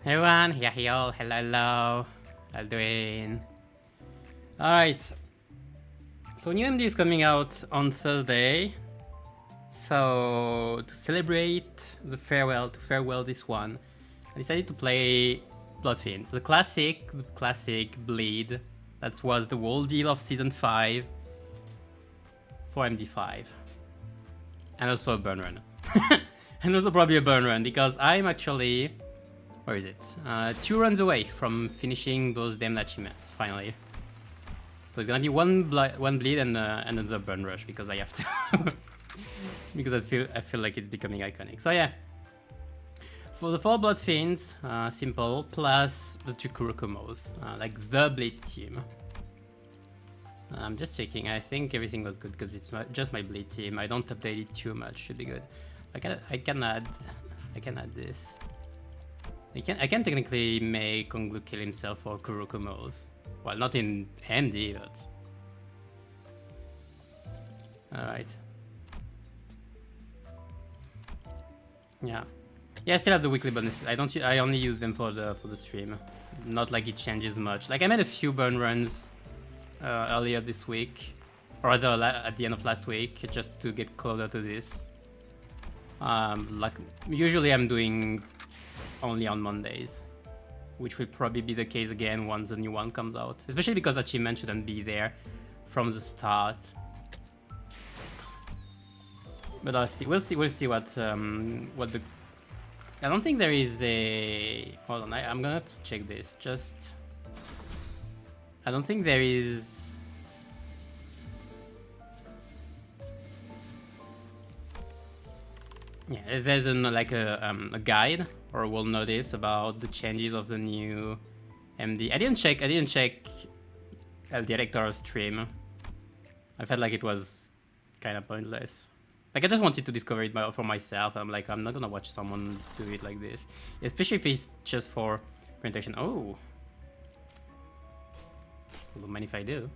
Hey everyone, hello, hello. How you doing? Alright. So new MD is coming out on Thursday. So to celebrate the farewell this one, I decided to play Bloodfiend. The classic bleed. That's what the whole deal of season 5 for MD5. And also a burn run. And also probably a burn run because I'm actually, where is it? 2 runs away from finishing those damn achievements, finally. So it's gonna be one bleed and another burn rush because I have to. Because I feel like it's becoming iconic. So yeah. For the 4 Blood Fiends, simple, plus the 2 Kurokomos, like the bleed team. I'm just checking, I think everything was good because it's just my bleed team. I don't update it too much, should be good. I can add this. I can technically make Onglu kill himself for Kurokomos. Well, not in MD, but... Alright. Yeah. Yeah, I still have the weekly bonuses. I only use them for the stream. Not like it changes much. Like I made a few burn runs earlier this week. Or rather at the end of last week, just to get closer to this. Like usually I'm doing only on Mondays, which will probably be the case again once the new one comes out. Especially because achievement shouldn't be there from the start. But I'll see. We'll see what the. I don't think there is a. Hold on, I'm gonna have to check this. Just. I don't think there is. Yeah, there's like a guide or we'll notice about the changes of the new MD. I didn't check El Director's stream. I felt like it was kind of pointless. Like I just wanted to discover it for myself. I'm like, I'm not gonna watch someone do it like this, especially if it's just for presentation. Oh, I don't mind if I do.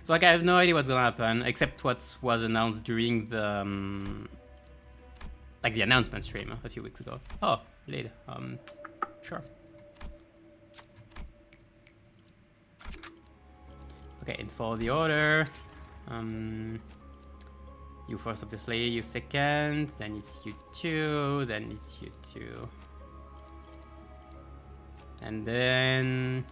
So like I have no idea what's gonna happen except what was announced during the like the announcement stream a few weeks ago. Oh, lead. Sure. Okay, and for the order, you first, obviously, you second, then it's you 2, then it's you 2. And then...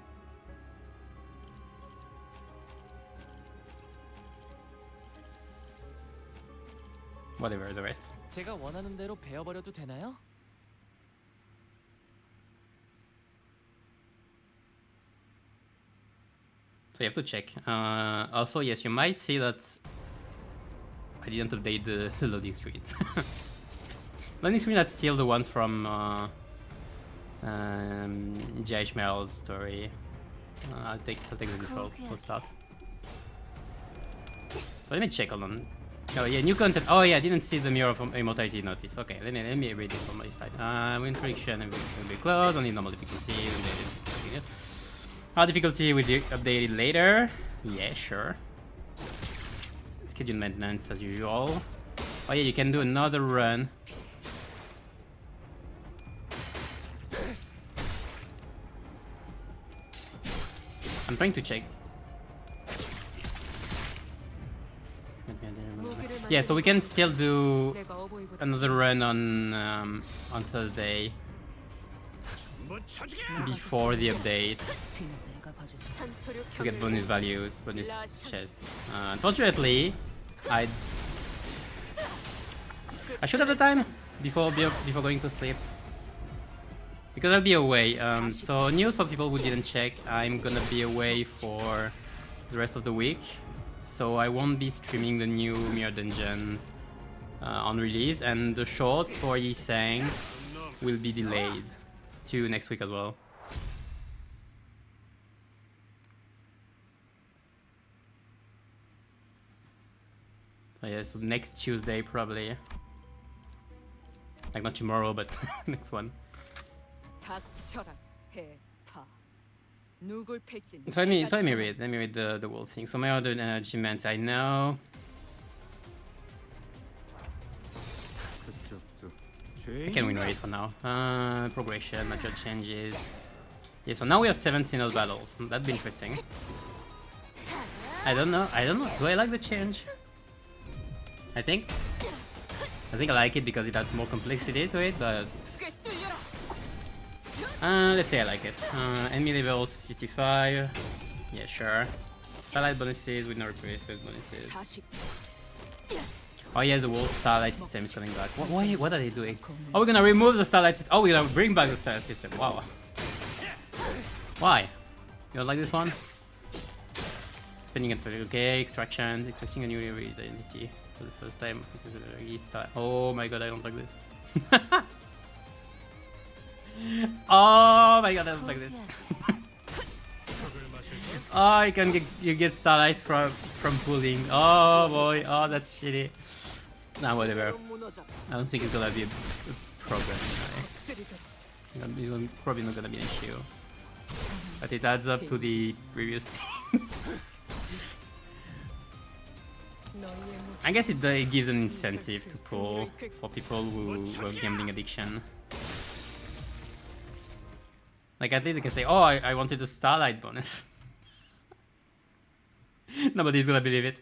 whatever, the rest. 제가 원하는 대로 베어버려도 되나요? So you have to check. Also, yes, you might see that I didn't update the loading screens. Loading screen, that's still the ones from J.H. Merrill's story. I'll take the default. We'll start. So let me check. Hold on. Oh yeah, new content. Oh yeah, I didn't see the Mirror of Immortality notice. Okay, let me read it from my side. Win prediction will be closed. Only normal difficulty. Hard difficulty will be updated later. Yeah, sure. Schedule maintenance as usual. Oh yeah, you can do another run. I'm trying to check. Yeah, so we can still do another run on Thursday before the update to get bonus values, bonus chests. Unfortunately, I should have the time before going to sleep because I'll be away. So news for people who didn't check, I'm gonna be away for the rest of the week. So I won't be streaming the new Mirror Dungeon on release, and the shorts for Yi Sang will be delayed to next week as well. So yeah, so next Tuesday probably. Like not tomorrow, but next one. So let me read the whole thing. So my other energy meant I know. I can win rate for now. Progression, major changes. Yeah, so now we have 7 single battles. That'd be interesting. I don't know. Do I like the change? I think I like it because it adds more complexity to it, but let's say I like it. Enemy levels 55. Yeah, sure. Starlight bonuses with no replace bonuses. Oh yeah, the whole Starlight system is coming back. What are they doing? Oh, we're gonna remove the Starlight system. Oh, we're gonna bring back the Starlight system. Wow. Why? You don't like this one? Spending it for okay, extractions, extracting a new race identity for the first time. Oh my god, I don't like this. Oh my god, I don't like this. Oh, you get Starlights from pulling. Oh boy, oh that's shitty. Nah, whatever. I don't think it's gonna be a problem. It's probably not gonna be an issue. But it adds up to the previous things. I guess it gives an incentive to pull for people who have gambling addiction. Like at least they can say, oh, I wanted a Starlight bonus. Nobody's gonna believe it.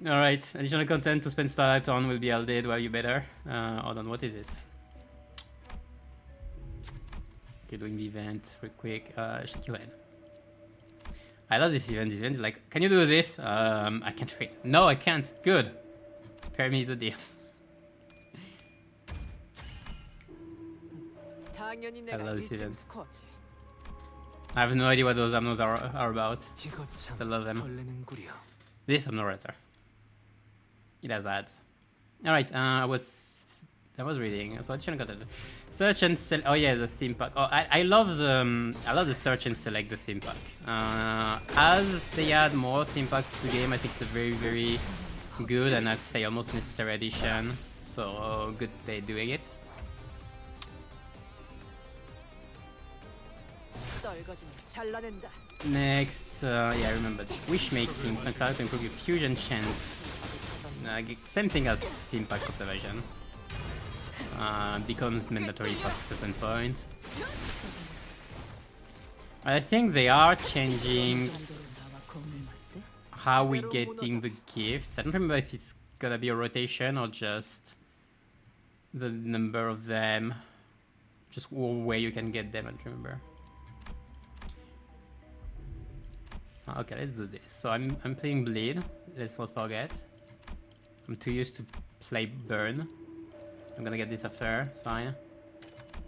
Alright, additional content to spend Starlight on will be added while you better. Hold on, what is this? Okay, doing the event real quick. Shake your head. I love this event. This event is like, can you do this? I can't wait. No, I can't. Good. Spare me the deal. I love this event. I have no idea what those amnos are about. I love them. This I'm not writer. It has ads. Alright, I was reading, so I shouldn't got it. Search and select. Oh yeah, the theme pack. Oh, I love the search and select the theme pack. As they add more theme packs to the game, I think it's a very, very good and I'd say almost necessary addition. So good they're doing it. Next, yeah, I remember wish making. Spend time to improve your fusion chance. Same thing as theme pack observation. Becomes mandatory past a certain point. I think they are changing how we're getting the gifts. I don't remember if it's gonna be a rotation or just the number of them, just where you can get them. I don't remember. Okay, let's do this. So I'm playing Bleed. Let's not forget. I'm too used to play Burn. I'm gonna get this after. It's fine.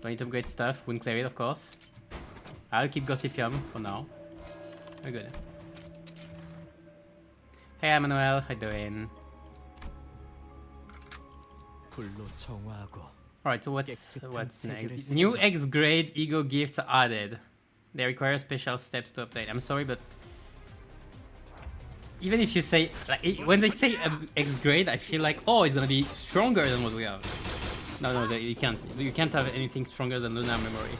Don't need to upgrade stuff. Wouldn't clear it, of course. I'll keep Gossipium for now. We're good. Hey, Emmanuel. How you doing? Alright, so what's next? New X grade ego gifts are added. They require special steps to update. I'm sorry, but even if you say, like, when they say X grade, I feel like, oh, it's gonna be stronger than what we have. No, you can't. You can't have anything stronger than lunar memory.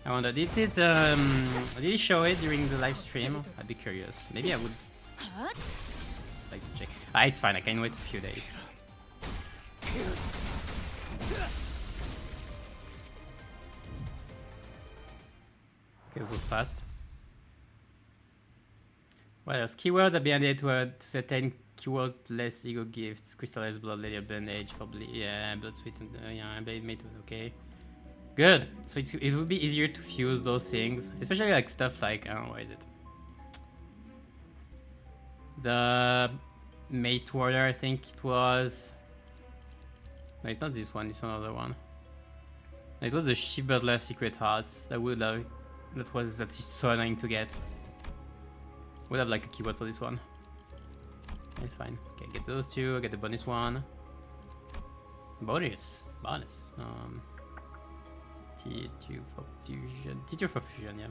I wonder, did he show it during the live stream? I'd be curious. Maybe I would like to check. It's fine. I can wait a few days. Okay, this was fast. What else? Keyword that be added to certain keyword less ego gifts. Crystallized blood, lady of bandage, probably. Yeah, blood sweet, and yeah, blade made okay. Good. So it would be easier to fuse those things, especially like stuff like, I don't know, what is it? The Mate Warder, I think it was. No, it's not this one. It's another one. No, it was the Ship Butler Secret Hearts that would have. That's so annoying to get. Would have like a keyword for this one. It's fine. Okay, get those two. Get the bonus one. Bonus. T2 for fusion. T2 for fusion, yeah.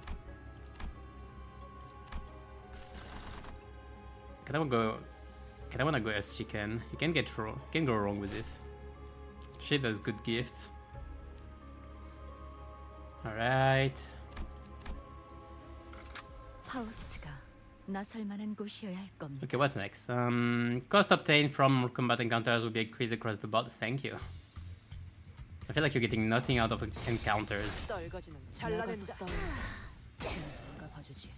Can I wanna go as chicken? You can get wrong. You can go wrong with this. Especially those good gifts. Alright. 나설 만한 곳이어야 할 겁니다. Okay, what's next? Cost obtained from combat encounters will be increased across the board. Thank you. I feel like you're getting nothing out of encounters. 떨거지는 잘라낸다. 내가 봐주지.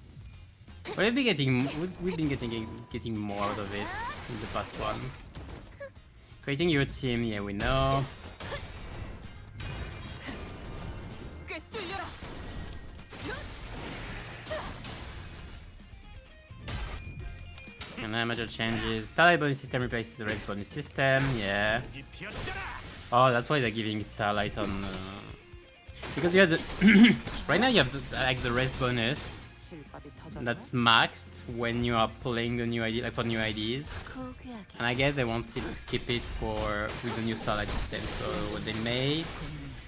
But we've been getting more out of it in the past one. Creating your team, yeah, we know. 꿰뚫려라. And then major changes. Starlight bonus system replaces the red bonus system, yeah. Oh, that's why they're giving Starlight on... Because you have the... right now you have the red bonus 실밥이 터졌나? that's maxed when you are pulling the new ID, like for new IDs. 고귀하게 And I guess they wanted to keep it for with the new Starlight system. So what they made,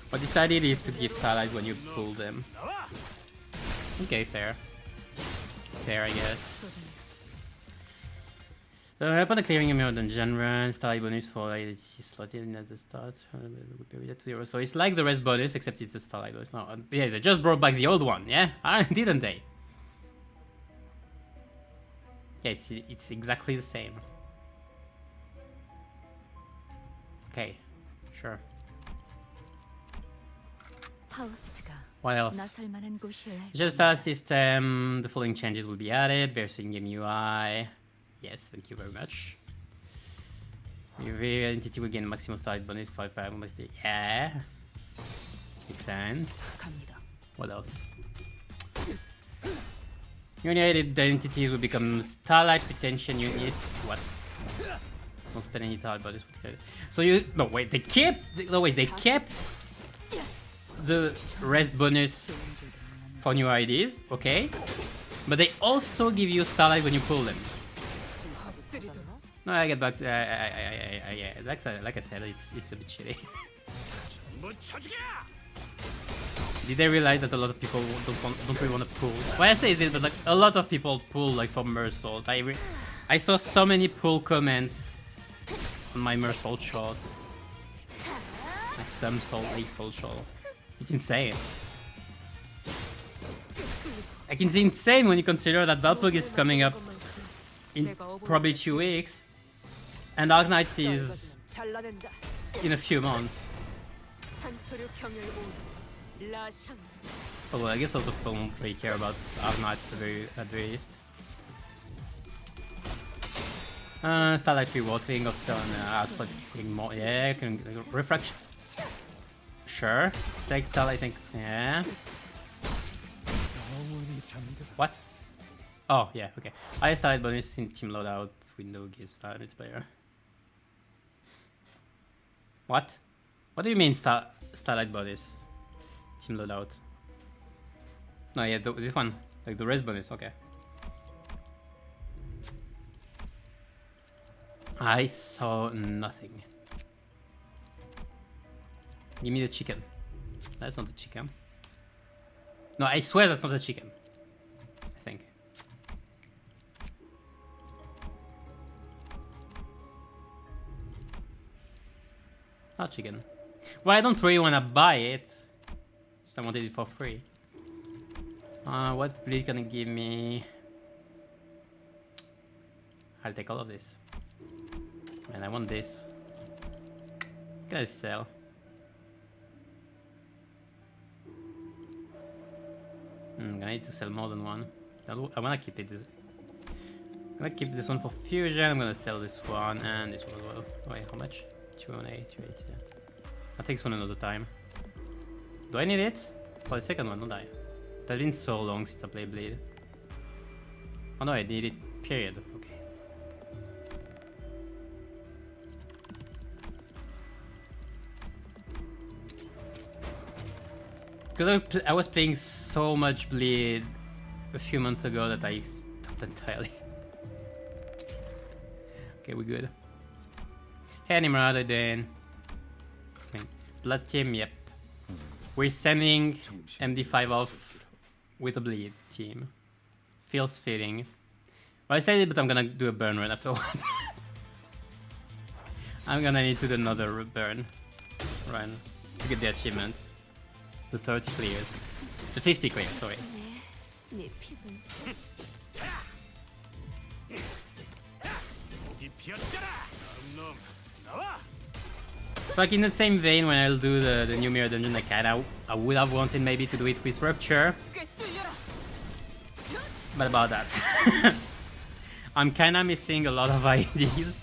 what decided is to give Starlight when you pull them. Okay, fair. Fair, I guess. Upon clearing a mirror dungeon run, Starlight bonus for IDC slotted in at the start. So it's like the rest bonus, except it's a Starlight bonus. No, yeah, they just brought back the old one, yeah? Didn't they? Yeah, it's exactly the same. Okay, sure. 파우스트가 What else? 나설 만한 곳이어야 할 Just 겁니다. our system, the following changes will be added. Various in-game UI. Yes, thank you very much. Your entity will gain maximum Starlight bonus 5 Yeah. Makes sense. 갑니다. What else? United entities will become Starlight retention units. What? Don't spend any Starlight bonus. So you no wait they kept they kept the rest bonus for new IDs, okay? But they also give you Starlight when you pull them. No, I get back to yeah. Like I said, it's a bit shitty. Did they realize that a lot of people don't really want to pull? Well, I say this, but like a lot of people pull like for Mersault. I saw so many pull comments on my Mersault shot, like some soul, a soul shot. It's insane. Like it's insane when you consider that Valplug is coming up in probably 2 weeks, and Dark Knights is 잘라낸다. in a few months. 산소류 경혈고 라샹. Although I guess a lot of people don't really care about Dark Knights at the very least. Starlight reward, clearing of stone, output, getting more, yeah, refraction. Sure. Sex Starlight, I think, yeah. What? Oh, yeah, okay. I Starlight bonus in team loadout window gives Starlight multiplayer. What? What do you mean Starlight bonus? Team loadout. No, yeah, this one. Like the rest bonus, okay. I saw nothing. Give me the chicken. That's not the chicken. No, I swear that's not the chicken. I think. Not chicken. Well, I don't really want to buy it. Just I wanted it for free. What bleed can it give me? I'll take all of this. Man, I want this. Can I sell? I'm gonna need to sell more than one. I wanna keep it. I'm gonna keep this one for fusion. I'm gonna sell this one and this one as well. Wait, how much? 208, 280. Yeah. I'll take this one another time. Do I need it? For the second one, don't I? It's been so long since I played Bleed. Oh no, I need it. Period. Okay. Because I was playing so much Bleed a few months ago that I stopped entirely. Okay, we're good. Hey, Nimrod, then. Blood team, yep. We're sending MD5 off with a Bleed team. Feels fitting. Well, I said it, but I'm gonna do a burn run afterwards. I'm gonna need to do another burn run to get the achievements. The 30 clears. The 50 clears, sorry. 네 피부는 Like in the same vein, when I'll do the new mirror dungeon, I would have wanted maybe to do it with Rupture. But about that. I'm kinda missing a lot of ideas.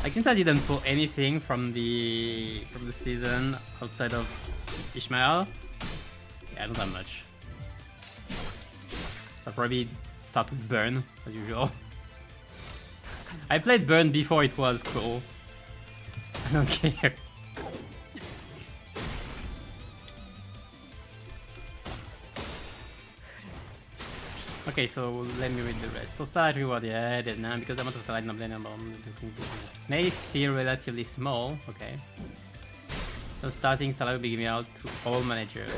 Like since I didn't pull anything from the season outside of Ishmael, yeah, I don't have much. So I'll probably start with Burn, as usual. I played Burn before it was cool. I don't care. Okay, so let me read the rest. So start reward, yeah, now because the amount of slide not may feel relatively small. Okay. So starting salary will be given out to all managers.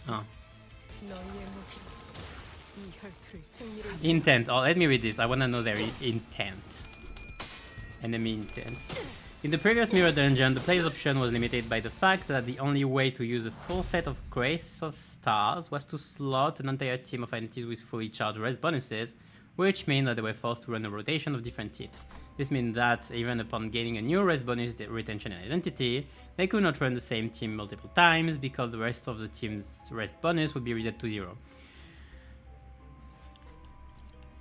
Oh. Intent. Oh, let me read this. I wanna know their intent. Enemy intent. In the previous mirror dungeon, the player's option was limited by the fact that the only way to use a full set of Grace of Stars was to slot an entire team of entities with fully charged rest bonuses, which meant that they were forced to run a rotation of different teams. This means that even upon gaining a new rest bonus, the retention and identity, they could not run the same team multiple times because the rest of the team's rest bonus would be reset to 0.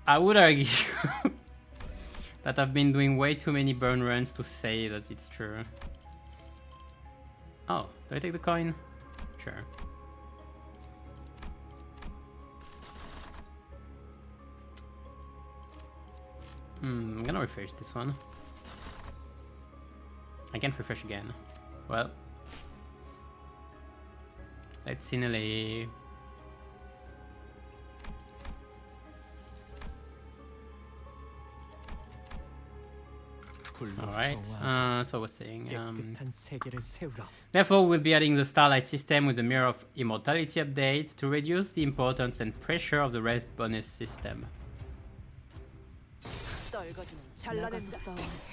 I would argue that I've been doing way too many burn runs to say that it's true. Oh, do I take the coin? Sure. I'm gonna refresh this one. I can't refresh again. Well, let's see Nelly. Alright, so I was saying, therefore we'll be adding the Starlight system with the Mirror of Immortality update to reduce the importance and pressure of the rest bonus system.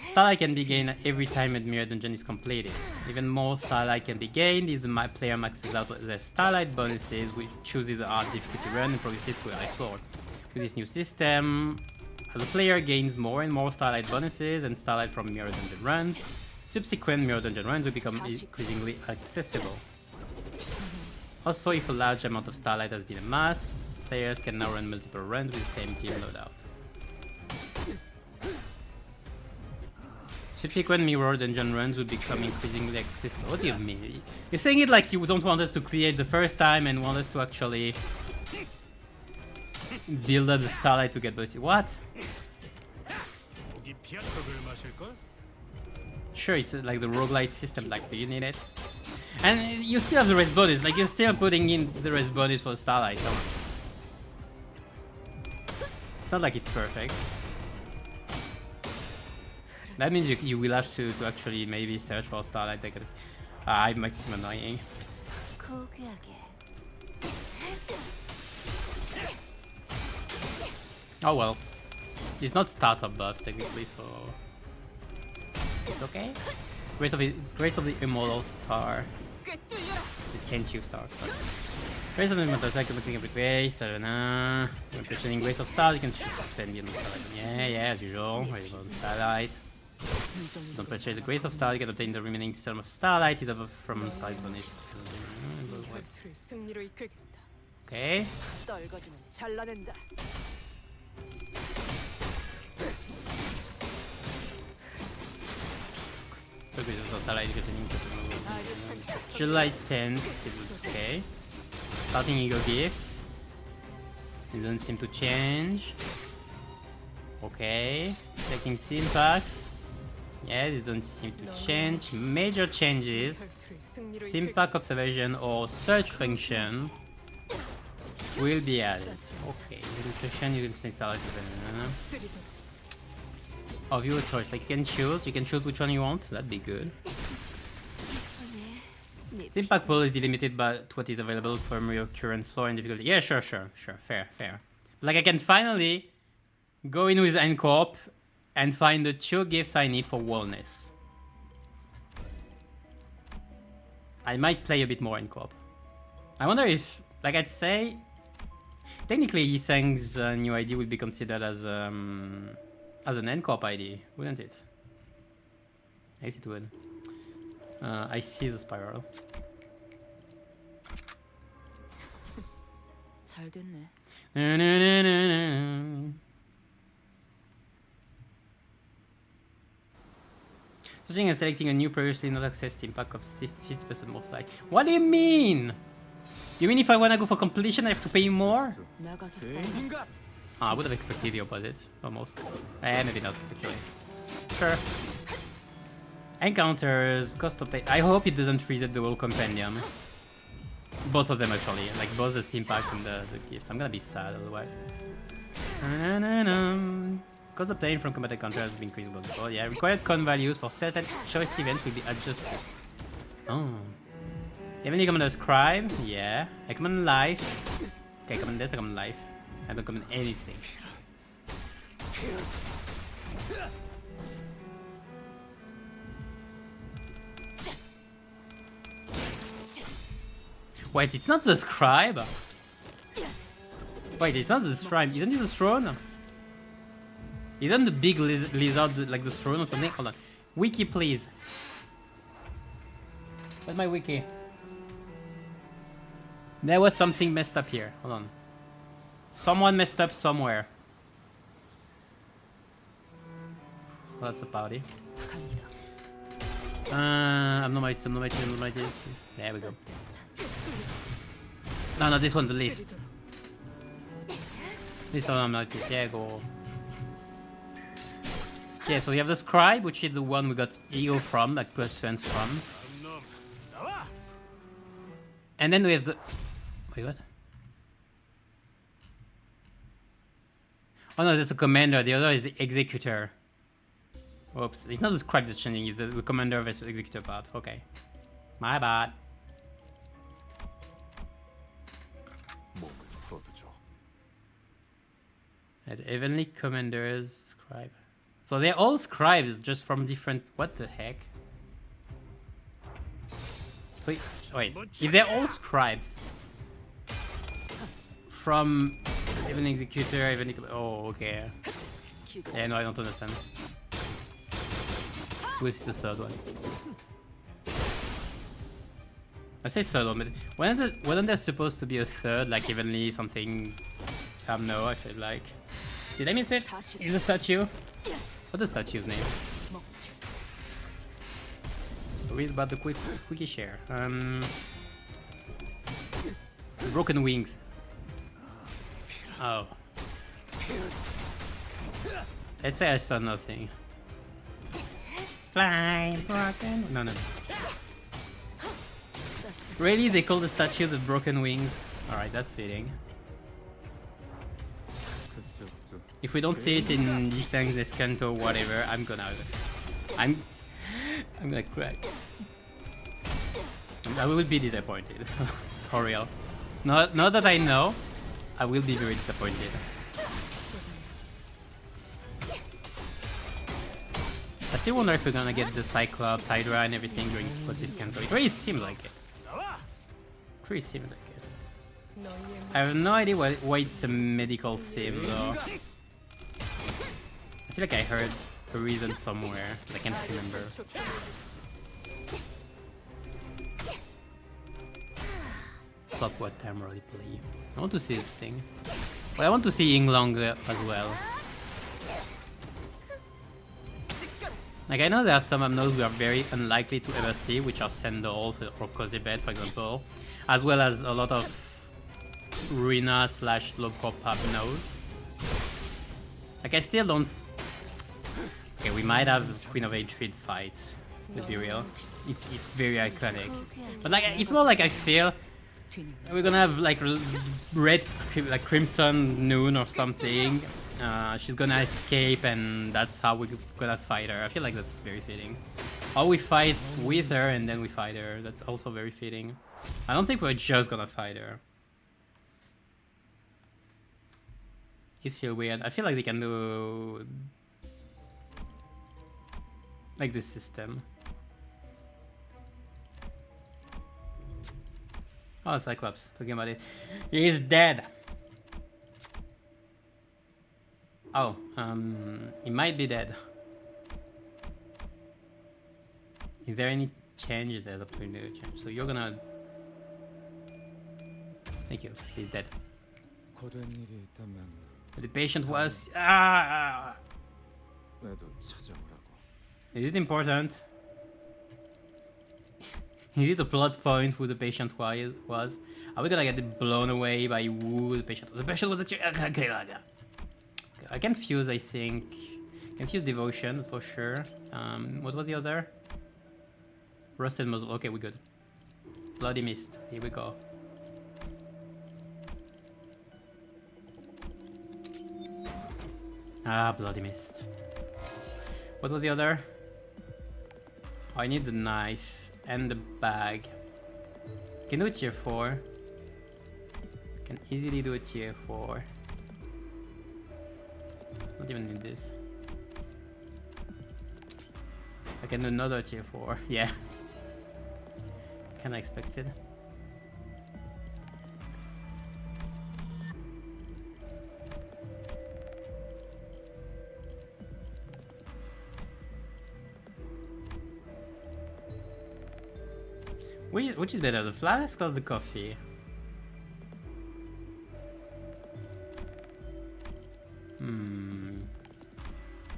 Starlight can be gained every time a mirror dungeon is completed. Even more Starlight can be gained if the player maxes out the Starlight bonuses, which chooses a hard difficulty run and progresses through high floor. With this new system, the player gains more and more Starlight bonuses and Starlight from mirror dungeon runs. Subsequent mirror dungeon runs will become increasingly accessible. Also, if a large amount of Starlight has been amassed, players can now run multiple runs with the same team loadout. Subsequent mirror dungeon runs will become increasingly accessible. What do you mean? You're saying it like you don't want us to create the first time and want us to actually build up the Starlight to get boosted. What? Sure, it's like the roguelite system, like, do you need it? And you still have the rest bonus, like, you're still putting in the rest bonus for Starlight, so... It's not like it's perfect. That means you will have to actually maybe search for Starlight, because it might seem annoying. Oh well. It's not startup buffs technically, so it's okay. Grace of the Immortal Star. The Tenchu Star. Sorry. Grace of the Immortal Star, can every grace. When questioning Grace of Stars, you can suspend the Starlight. Yeah, as usual. Grace of Starlight. Don't purchase the Grace of Star, you can obtain the remaining Serum of Starlight, either from Starlight bonus. Okay. So Grace of Starlight, July 10th is okay. Starting Ego Gifts. It doesn't seem to change. Okay. Checking theme packs. Yeah, this doesn't seem to change. Major changes. Theme pack observation or search function will be added. Okay, nutrition you can Starlight. Oh, viewer choice. Like you can choose which one you want. That'd be good. Theme pack pool is delimited by what is available from your current floor and difficulty. Yeah, sure. Fair. Like I can finally go in with Ncorp and find the 2 gifts I need for wellness. I might play a bit more Ncorp. I wonder if like I'd say, technically Yiseng's new ID would be considered as an NCorp ID, wouldn't it? I guess it would. I see the spiral. 잘 됐네. No, no, no, no, no. Switching and selecting a new previously not accessed team pack of 50% more style. What do you mean? You mean if I wanna go for completion I have to pay more? 나가서 싸워. I would have expected the opposite, almost. Maybe not, actually. Sure. Encounters, cost of I hope it doesn't reset the whole compendium. Both of them actually, like both the theme pack and the gift. I'm gonna be sad otherwise. Cost obtained from combat encounters has been increased by default. Yeah, required con values for certain choice events will be adjusted. Oh. You have any command scribe? Yeah. I command life. Okay, command death, I command life. I don't command anything. Wait, it's not the scribe? Wait, it's not the scribe. Isn't it the throne? Isn't the big lizard like the throne or something? Hold on. Wiki, please. Where's my wiki? There was something messed up here. Hold on. Someone messed up somewhere. Well, that's a party. Abnormalities. There we go. No, this one, the list. This one, abnormalities. Yeah, go. Yeah, so we have the scribe, which is the one we got ego from, like pursuance from. And then we have the... Wait, what? Oh no, that's a commander. The other is the executor. Oops, it's not the scribe that's changing, it's the commander versus executor part. Okay. My bad. And heavenly commanders, scribe. So they're all scribes, just from different... What the heck? Wait, if they're all scribes from even executor, even... Oh, okay. Yeah, no, I don't understand. Who's the third one? I say third one, but wasn't there supposed to be a third, like evenly something? No, I feel like. Did I miss it? Is the statue? What's the statue's name? So read about the quickie share. Broken wings. Oh. Let's say I saw nothing. Fly, broken. No. Really, they call the statue the broken wings? Alright, that's fitting. If we don't see it in Yiseng's Escanto, whatever, I'm gonna cry. I will be disappointed. For real. Not that I know, I will be very disappointed. I still wonder if we're gonna get the Cyclops, Hydra and everything during this Escanto. It really seems like it. Pretty seems like it. I have no idea why it's a medical theme though. I feel like I heard a reason somewhere, but I can't remember. Stop what time really play. I want to see this thing. Well, I want to see Yinglong as well. Like, I know there are some Amnos we are very unlikely to ever see, which are Sendol or Kozibet, for example, as well as a lot of Ruina / Lobcorp Amnos. Like, I still don't... Okay, we might have Queen of Hatred fight, let's be real. It's very iconic. But like, it's more like I feel we're gonna have like red, like Crimson Noon or something. She's gonna escape and that's how we're gonna fight her. I feel like that's very fitting. Or we fight with her and then we fight her. That's also very fitting. I don't think we're just gonna fight her. It feels weird. I feel like they can do like this system. Oh, Cyclops. Talking about it. He's dead. Oh, he might be dead. Is there any change there? The change. So you're gonna. Thank you. He's dead. 거된 일이 있다면 The patient was. 나도 찾아오라고. Is it important? Is it a plot point who the patient was? Are we gonna get blown away by who the patient was? The patient was actually. Okay, I can fuse, I think. Can fuse devotion for sure. What was the other? Rusted muzzle. Okay, we're good. Bloody mist. Here we go. Ah, bloody mist. What was the other? Oh, I need the knife and the bag. Can do a tier 4. Can easily do a tier 4. Don't even need this. I can do another tier 4. Yeah. Kinda expected. Which is better, the flask or the coffee?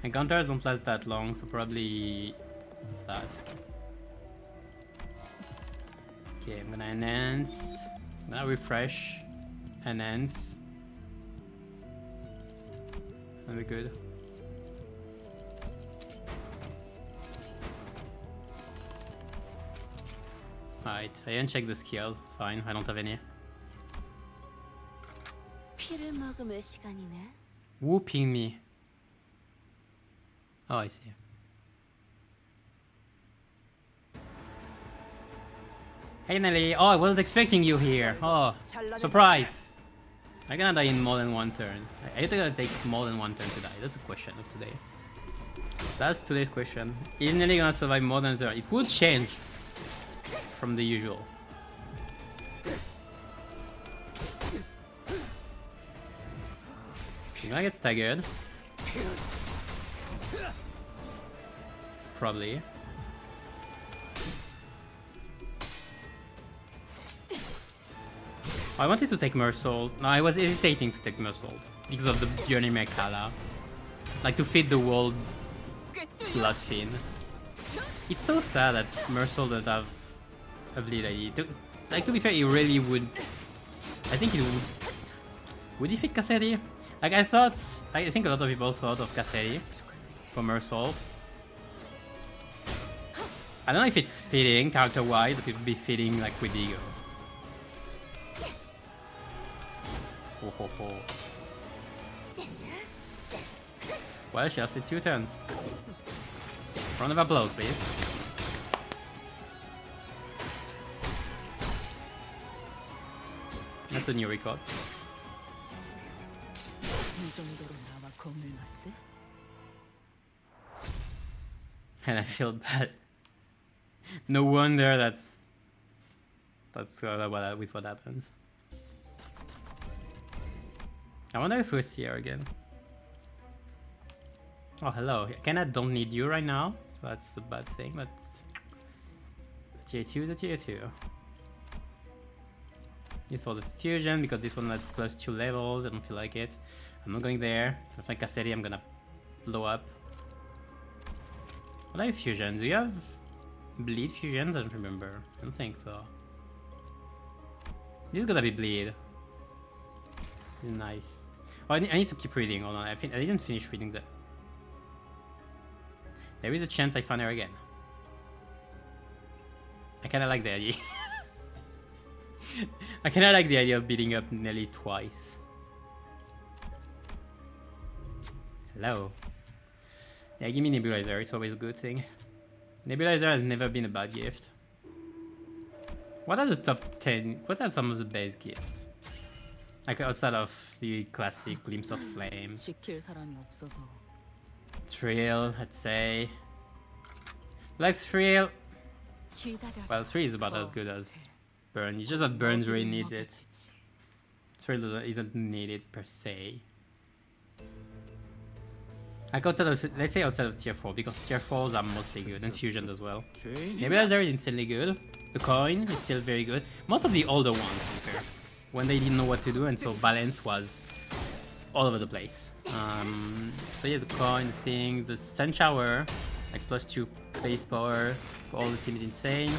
Encounters don't last that long, so probably flask. Okay, I'm gonna enhance. I'm gonna refresh. Enhance. That'll be good. Alright, I didn't check the skills. It's fine, I don't have any. 피를 먹으면 시간이네. Whooping me. Oh, I see. Hey Nelly. Oh, I wasn't expecting you here. Oh, surprise. I'm gonna die in more than one turn. Are you gonna take more than one turn to die? That's the question of today. That's today's question. Is Nelly gonna survive more than a turn? It would change from the usual. You're gonna get staggered. Probably. I wanted to take Mersault. No, I was hesitating to take Mersault because of the Journey Mekala. Like to feed the world Bloodfin. It's so sad that Mersault doesn't have a bleed ID. To be fair, it really would. I think it would. Would he fit Kaseri? Like I think a lot of people thought of Kaseri for Mersault. I don't know if it's fitting character-wise, but it would be fitting like with Ego. Ho ho ho. Well, she lasted 2 turns. Round of applause, please. That's a new record. And I feel bad. No wonder that's with what happens. I wonder if we'll see her again. Oh, hello. Again, I don't need you right now, so that's a bad thing, but... Tier 2 is a tier 2. Use for the fusion, because this one has +2 levels, I don't feel like it. I'm not going there. If I find Kaseri, I'm gonna blow up. What are your fusions? Do you have bleed fusions? I don't remember. I don't think so. This is gonna be bleed. Nice. Oh, I need to keep reading. Hold on, I didn't finish reading that. There is a chance I find her again. I kinda like the idea. I kinda like the idea of beating up Nelly twice. Hello. Yeah, give me Nebulizer, it's always a good thing. Nebulizer has never been a bad gift. What are the top 10? What are some of the best gifts? Like outside of the classic Glimpse of Flame. 지킬 사람이 없어서. Thrill, I'd say. Like Thrill. Well, 3 is about as good as burn. It's just that burns really needs it. Really isn't needed per se. Like outside of, let's say outside of tier 4, because tier 4s are mostly good, and fusions as well. Nebulizer is instantly good. The coin is still very good. Most of the older ones, to be fair, when they didn't know what to do, and so balance was all over the place. So yeah, the coin thing, the Sun Shower, like +2 base power for all the teams, insane.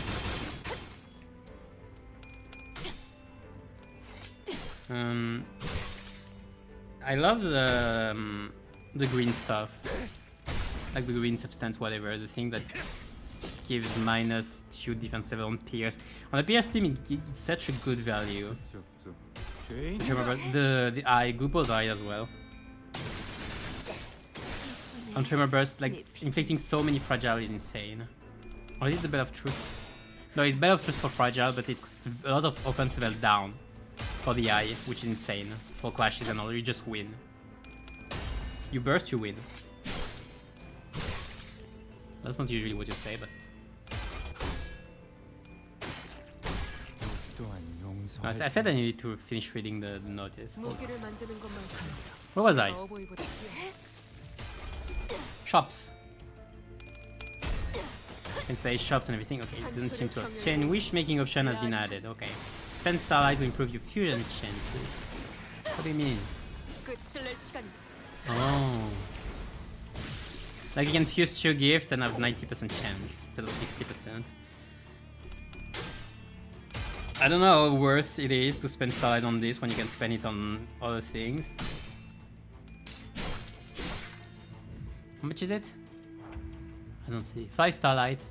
I love the green stuff, like the green substance, whatever, the thing that gives -2 defense level on Pierce. On the Pierce team, it's such a good value. If you remember the eye, Glupo's eye as well. On Tremor Burst, like inflicting so many fragile is insane. Or is it the Bell of Truth? No, it's Bell of Truth for fragile, but it's a lot of offensive health down for the eye, which is insane. For clashes and all, you just win. You burst, you win. That's not usually what you say, but... I said I needed to finish reading the notice. Where was I? Shops. Can play shops and everything. Okay, it doesn't seem to have changed. Wish making option has been added. Okay. Spend Starlight to improve your fusion chances. What do you mean? Oh. Like you can fuse 2 gifts and have 90% chance instead of 60%. I don't know how worth it is to spend Starlight on this when you can spend it on other things. How much is it? I don't see. 5 Starlight.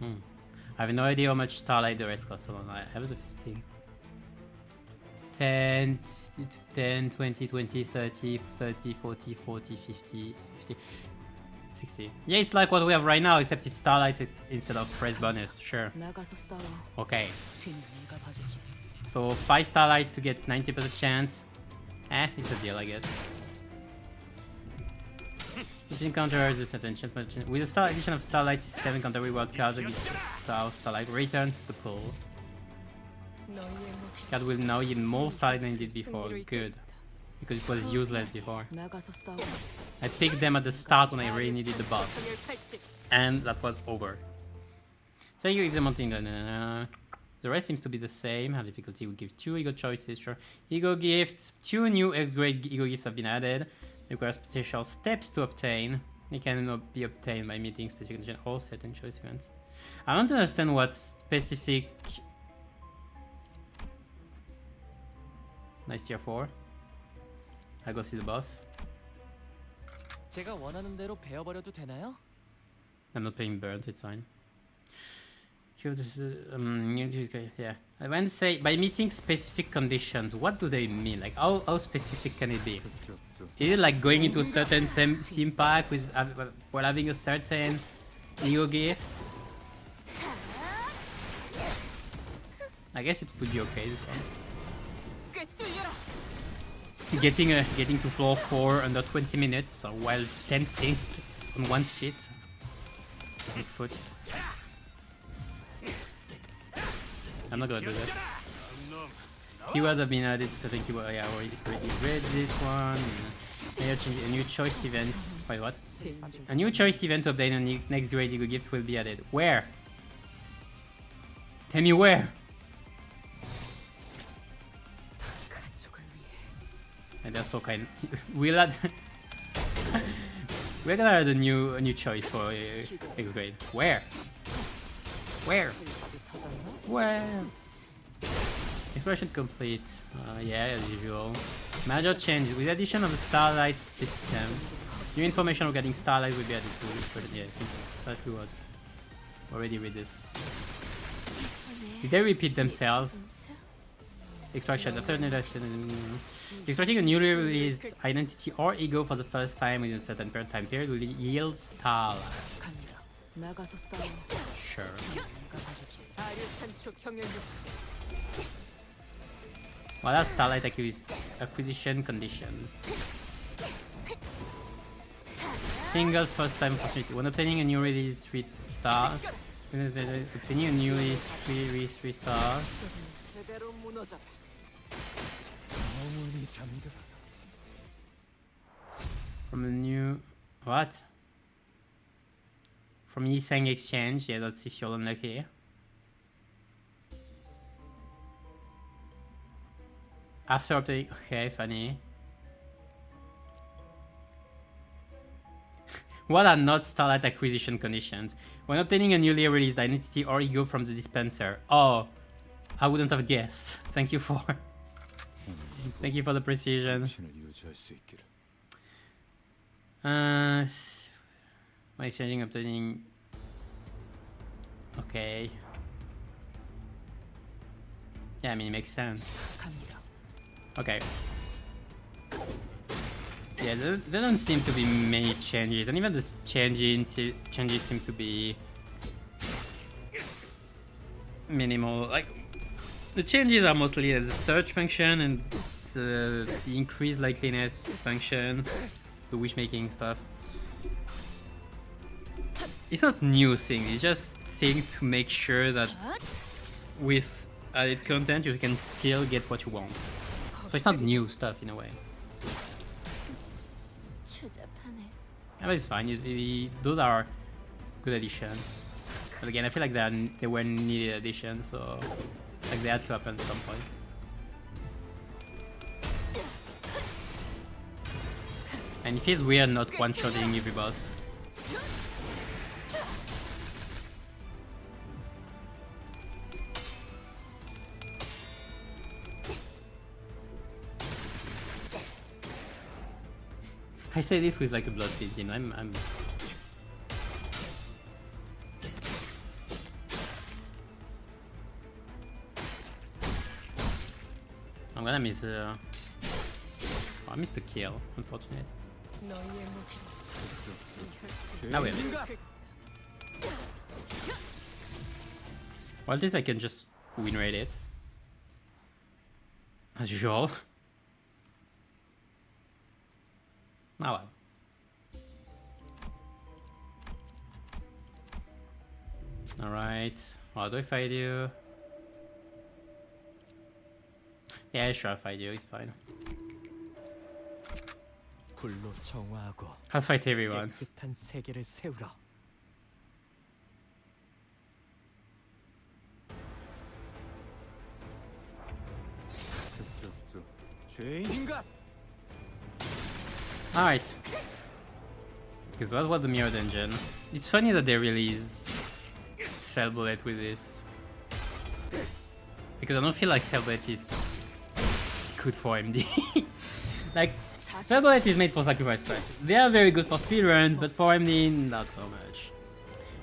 I have no idea how much Starlight the rest costs. Hold on, I have the thing. 10, 20, 20, 30, 30, 40, 40, 50, 50, 60. Yeah, it's like what we have right now, except it's Starlight instead of press bonus. Sure. Okay. So 5 Starlight to get 90% chance. It's a deal, I guess. Each encounter is a certain chance, but with the star edition of Starlight system, encounter reward cards against Starlight return to the pool. Card will now yield more Starlight than it did before. Good. Because it was useless before. I picked them at the start when I really needed the box. And that was over. So you give them one thing. The rest seems to be the same. How difficulty will give 2 ego choices, sure. Ego gifts. 2 new X-grade ego gifts have been added. Requires special steps to obtain. They cannot be obtained by meeting specific conditions or certain choice events. I don't understand what specific... Nice tier 4. I go see the boss. 제가 원하는 대로 베어버려도 되나요? I'm not playing burnt, it's fine. Yeah. I want to say, by meeting specific conditions, what do they mean? Like, how specific can it be? Is it like going into a certain theme pack with while having a certain ego gift? I guess it would be okay, this one. Getting to floor 4 under 20 minutes while dancing on 1 foot. I'm not gonna do that. Keywords have been added to certain keywords. Yeah, I already read this one. A new choice event. Wait, what? A new choice event to obtain a next grade ego gift will be added. Where? Tell me where. And that's so kind. We'll add. We're gonna add a new choice for X grade. Where? Where? Where? Exploration complete. Yeah, as usual. Major changes with the addition of the Starlight system. New information regarding Starlight will be added to it. Yeah, exactly what. Already read this. Did they repeat themselves? Extraction after extracting a newly released identity or ego for the first time within a certain time period will yield Starlight. Sure. What are Starlight acquisition conditions? Single first time opportunity. When obtaining a new release 3 star, Obtaining a new is 3 stars. 제대로 무너져라. 영원히 잠들어. From a new... What? From Yiseng Exchange. Yeah, that's if you're unlucky. After obtaining... Okay, funny. What are not Starlight acquisition conditions? When obtaining a newly released identity or ego from the dispenser. Oh, I wouldn't have guessed. Thank you for... Thank you for the precision. 신을 유지할 수 있기를. When exchanging, obtaining... Okay. Yeah, I mean, it makes sense. 갑니다. Okay. Yeah, there don't seem to be many changes, and even the changes seem to be minimal. Like, the changes are mostly the search function and the increased likeliness function, the wish making stuff. It's not new things, it's just things to make sure that with added content you can still get what you want. So it's not new stuff in a way. 추잡하네. Yeah, but it's fine. Those are good additions. But again, I feel like they were needed additions, so like they had to happen at some point. And it feels weird not one-shotting every boss. I say this with like a blood field team. I'm gonna miss. Oh, I missed the kill. Unfortunate. Now we have it. Well, at least I can just win rate it. As usual. Oh well. Alright. How do I fight you? Yeah, sure, I'll fight you. It's fine. 불로 정화하고 I'll fight everyone. 깨끗한 세계를 세우라. 죄인인가? Alright. Because that was the mirror dungeon. It's funny that they release Fell Bullet with this. Because I don't feel like Fell Bullet is good for MD. Like, Fell Bullet is made for sacrifice fights. They are very good for speedruns, but for MD, not so much.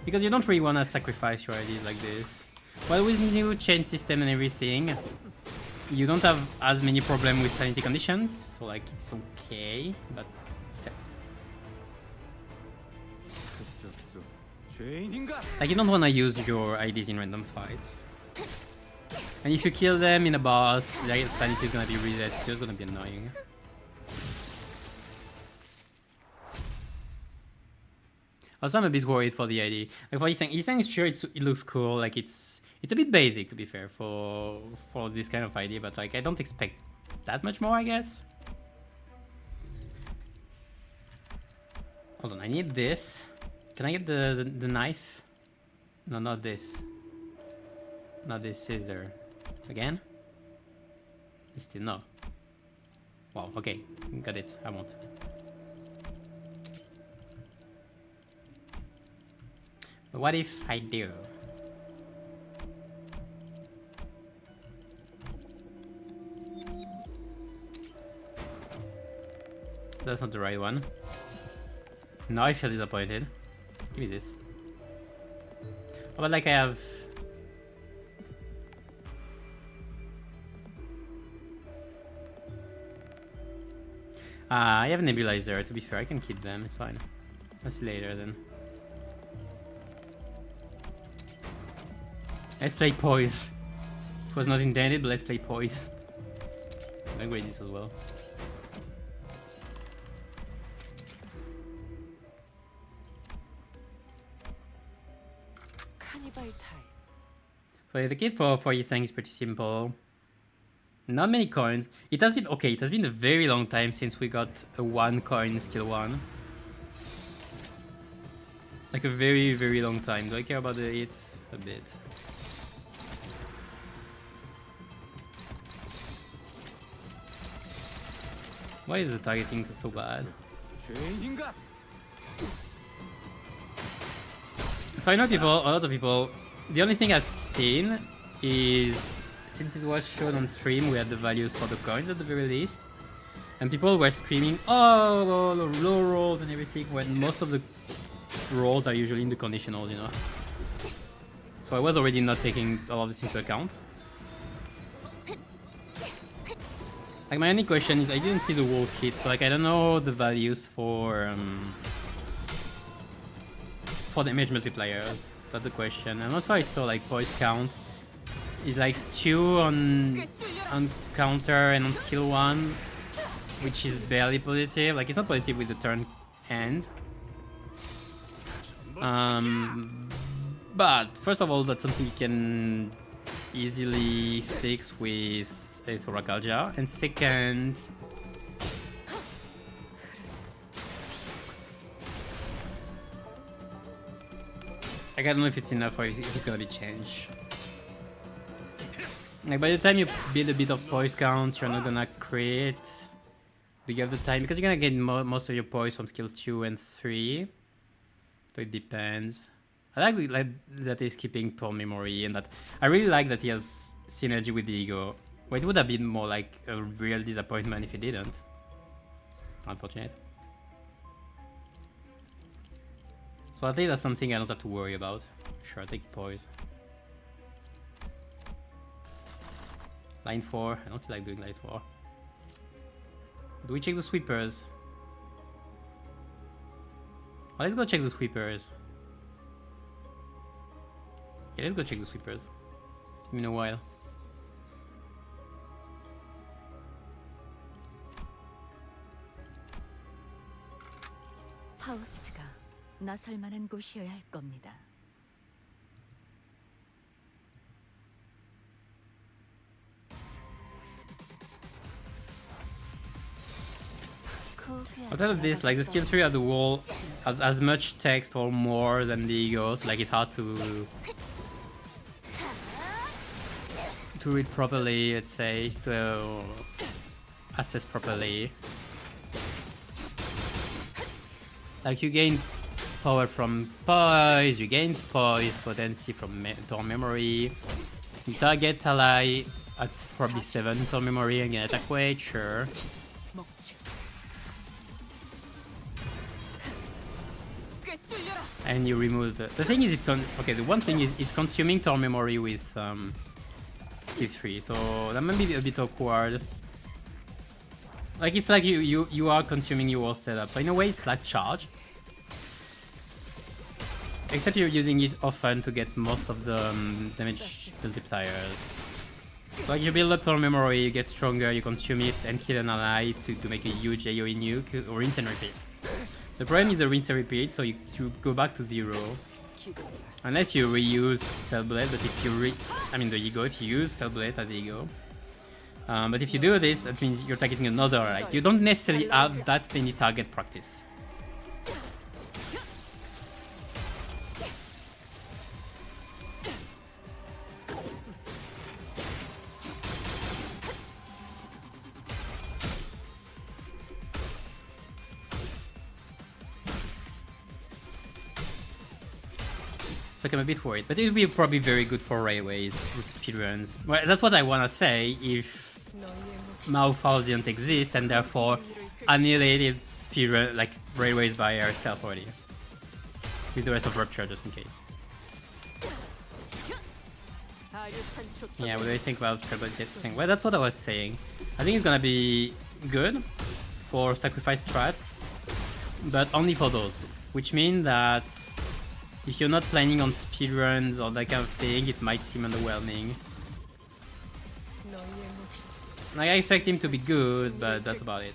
Because you don't really want to sacrifice your IDs like this. Well, with new chain system and everything, you don't have as many problems with sanity conditions, so like it's okay, but like you don't want to use your IDs in random fights. And if you kill them in a boss, their sanity is gonna be reset, it's just gonna be annoying. Also, I'm a bit worried for the ID. Like for Yiseng, sure it looks cool, like it's a bit basic to be fair for this kind of ID, but like I don't expect that much more, I guess. Hold on, I need this. Can I get the knife? No, not this. Not this either. Again? Still no. Wow, okay, got it. I won't. But what if I do? That's not the right one. Now I feel disappointed. Give me this. How about like I have... I have a nebulizer, to be fair, I can keep them, it's fine. I'll see later then. Let's play Poise. It was not intended, but let's play Poise. I'm gonna grade this as well. So the kit for Yiseng is pretty simple. Not many coins. It has been okay. It has been a very long time since we got a 1 coin skill 1. Like a very, very long time. Do I care about the hits? A bit. Why is the targeting so bad? 죄인인가? So I know people, a lot of people, the only thing I've seen is, since it was shown on stream, we had the values for the coins at the very least. And people were screaming, oh, low rolls and everything, when most of the rolls are usually in the conditionals, you know. So I was already not taking all of this into account. Like my only question is, I didn't see the wall hit, so like I don't know the values for damage multipliers. That's the question. And also I saw like poise count is like 2 on counter and on skill 1, which is barely positive. Like it's not positive with the turn end. But first of all, that's something you can easily fix with a Thorakalja, and second, like, I don't know if it's enough or if it's gonna be changed. Like by the time you build a bit of poise count, you're not gonna create. Do you have the time? Because you're gonna get most of your poise from skill 2 and 3. So it depends. I like that he's keeping Torn Memory, and that I really like that he has synergy with the ego. Well, it would have been more like a real disappointment if he didn't. Unfortunate. So I think that's something I don't have to worry about. Sure, I'll take poise. Line 4. I don't feel like doing line 4. Do we check the sweepers? Oh, let's go check the sweepers. Yeah, let's go check the sweepers. It's been a while. 파우스트가 나설 만한 곳이어야 할 겁니다. Outside of this, like the skill tree at the wall has as much text or more than the egos. Like it's hard to read properly, let's say, to assess properly. Like you gain power from poise, you gain poise potency from Torn Memory. You target ally at probably 7 Torn Memory and get attack weight, sure. And you remove the thing is okay, the one thing is it's consuming Torn Memory with skill 3, so that might be a bit awkward. Like it's like you are consuming your setup, so in a way it's like charge. Except you're using it often to get most of the damage multipliers. So like you build up Torn Memory, you get stronger, you consume it and kill an ally to make a huge AoE nuke or rinse and repeat. The problem is the rinse and repeat, so you go back to 0. Unless you reuse Fellblade, but if you the ego, if you use Fellblade as the ego. But if you do this, that means you're targeting another, like you don't necessarily have that many target practice. So I'm a bit worried, but it would be probably very good for railways with speedruns. Well, that's what I wanna say if Malphals didn't exist and therefore annihilated speedrun like railways by herself already. With the rest of Rupture just in case. Yeah, what do you think about thing? Well, that's what I was saying. I think it's gonna be good for sacrifice strats, but only for those. Which means that if you're not planning on speedruns or that kind of thing, it might seem underwhelming. Like, I expect him to be good, but that's about it.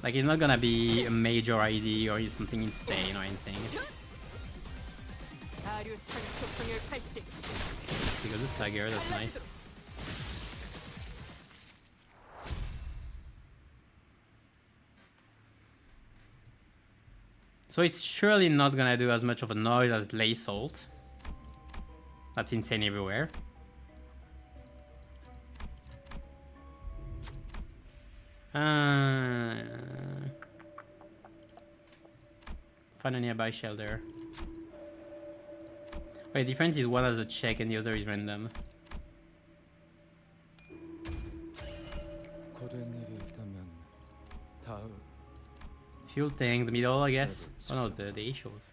Like, it's not gonna be a major ID or something insane or anything. 가류상 초풍의 발식. Because the stagger, that's nice. So it's surely not gonna do as much of a noise as Lay Salt. That's insane everywhere. Find a nearby shelter. Wait, the difference is one has a check and the other is random. 고된 일이 있다면 다음 Fuel tank, the middle, I guess. Oh no, the issues.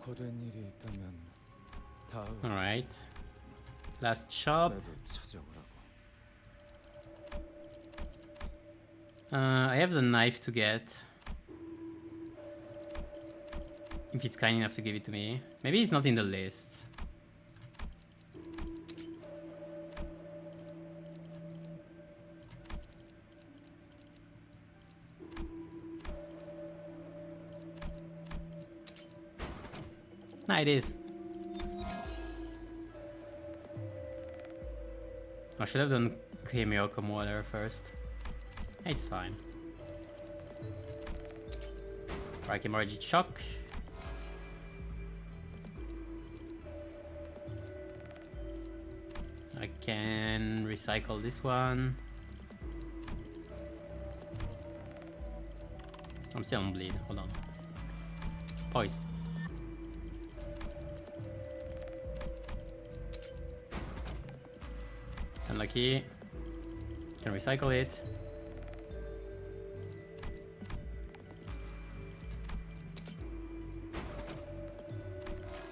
고된 일이 있다면 다음 Alright. Last shop. 나도 찾아오라고. I have the knife to get. If he's kind enough to give it to me. Maybe it's not in the list. Nah, it is. I should have done Chemiocum water first. It's fine. Right, Hemorrhagic Shock. I can recycle this one. I'm still on bleed, hold on. Poise. Unlucky. Can recycle it.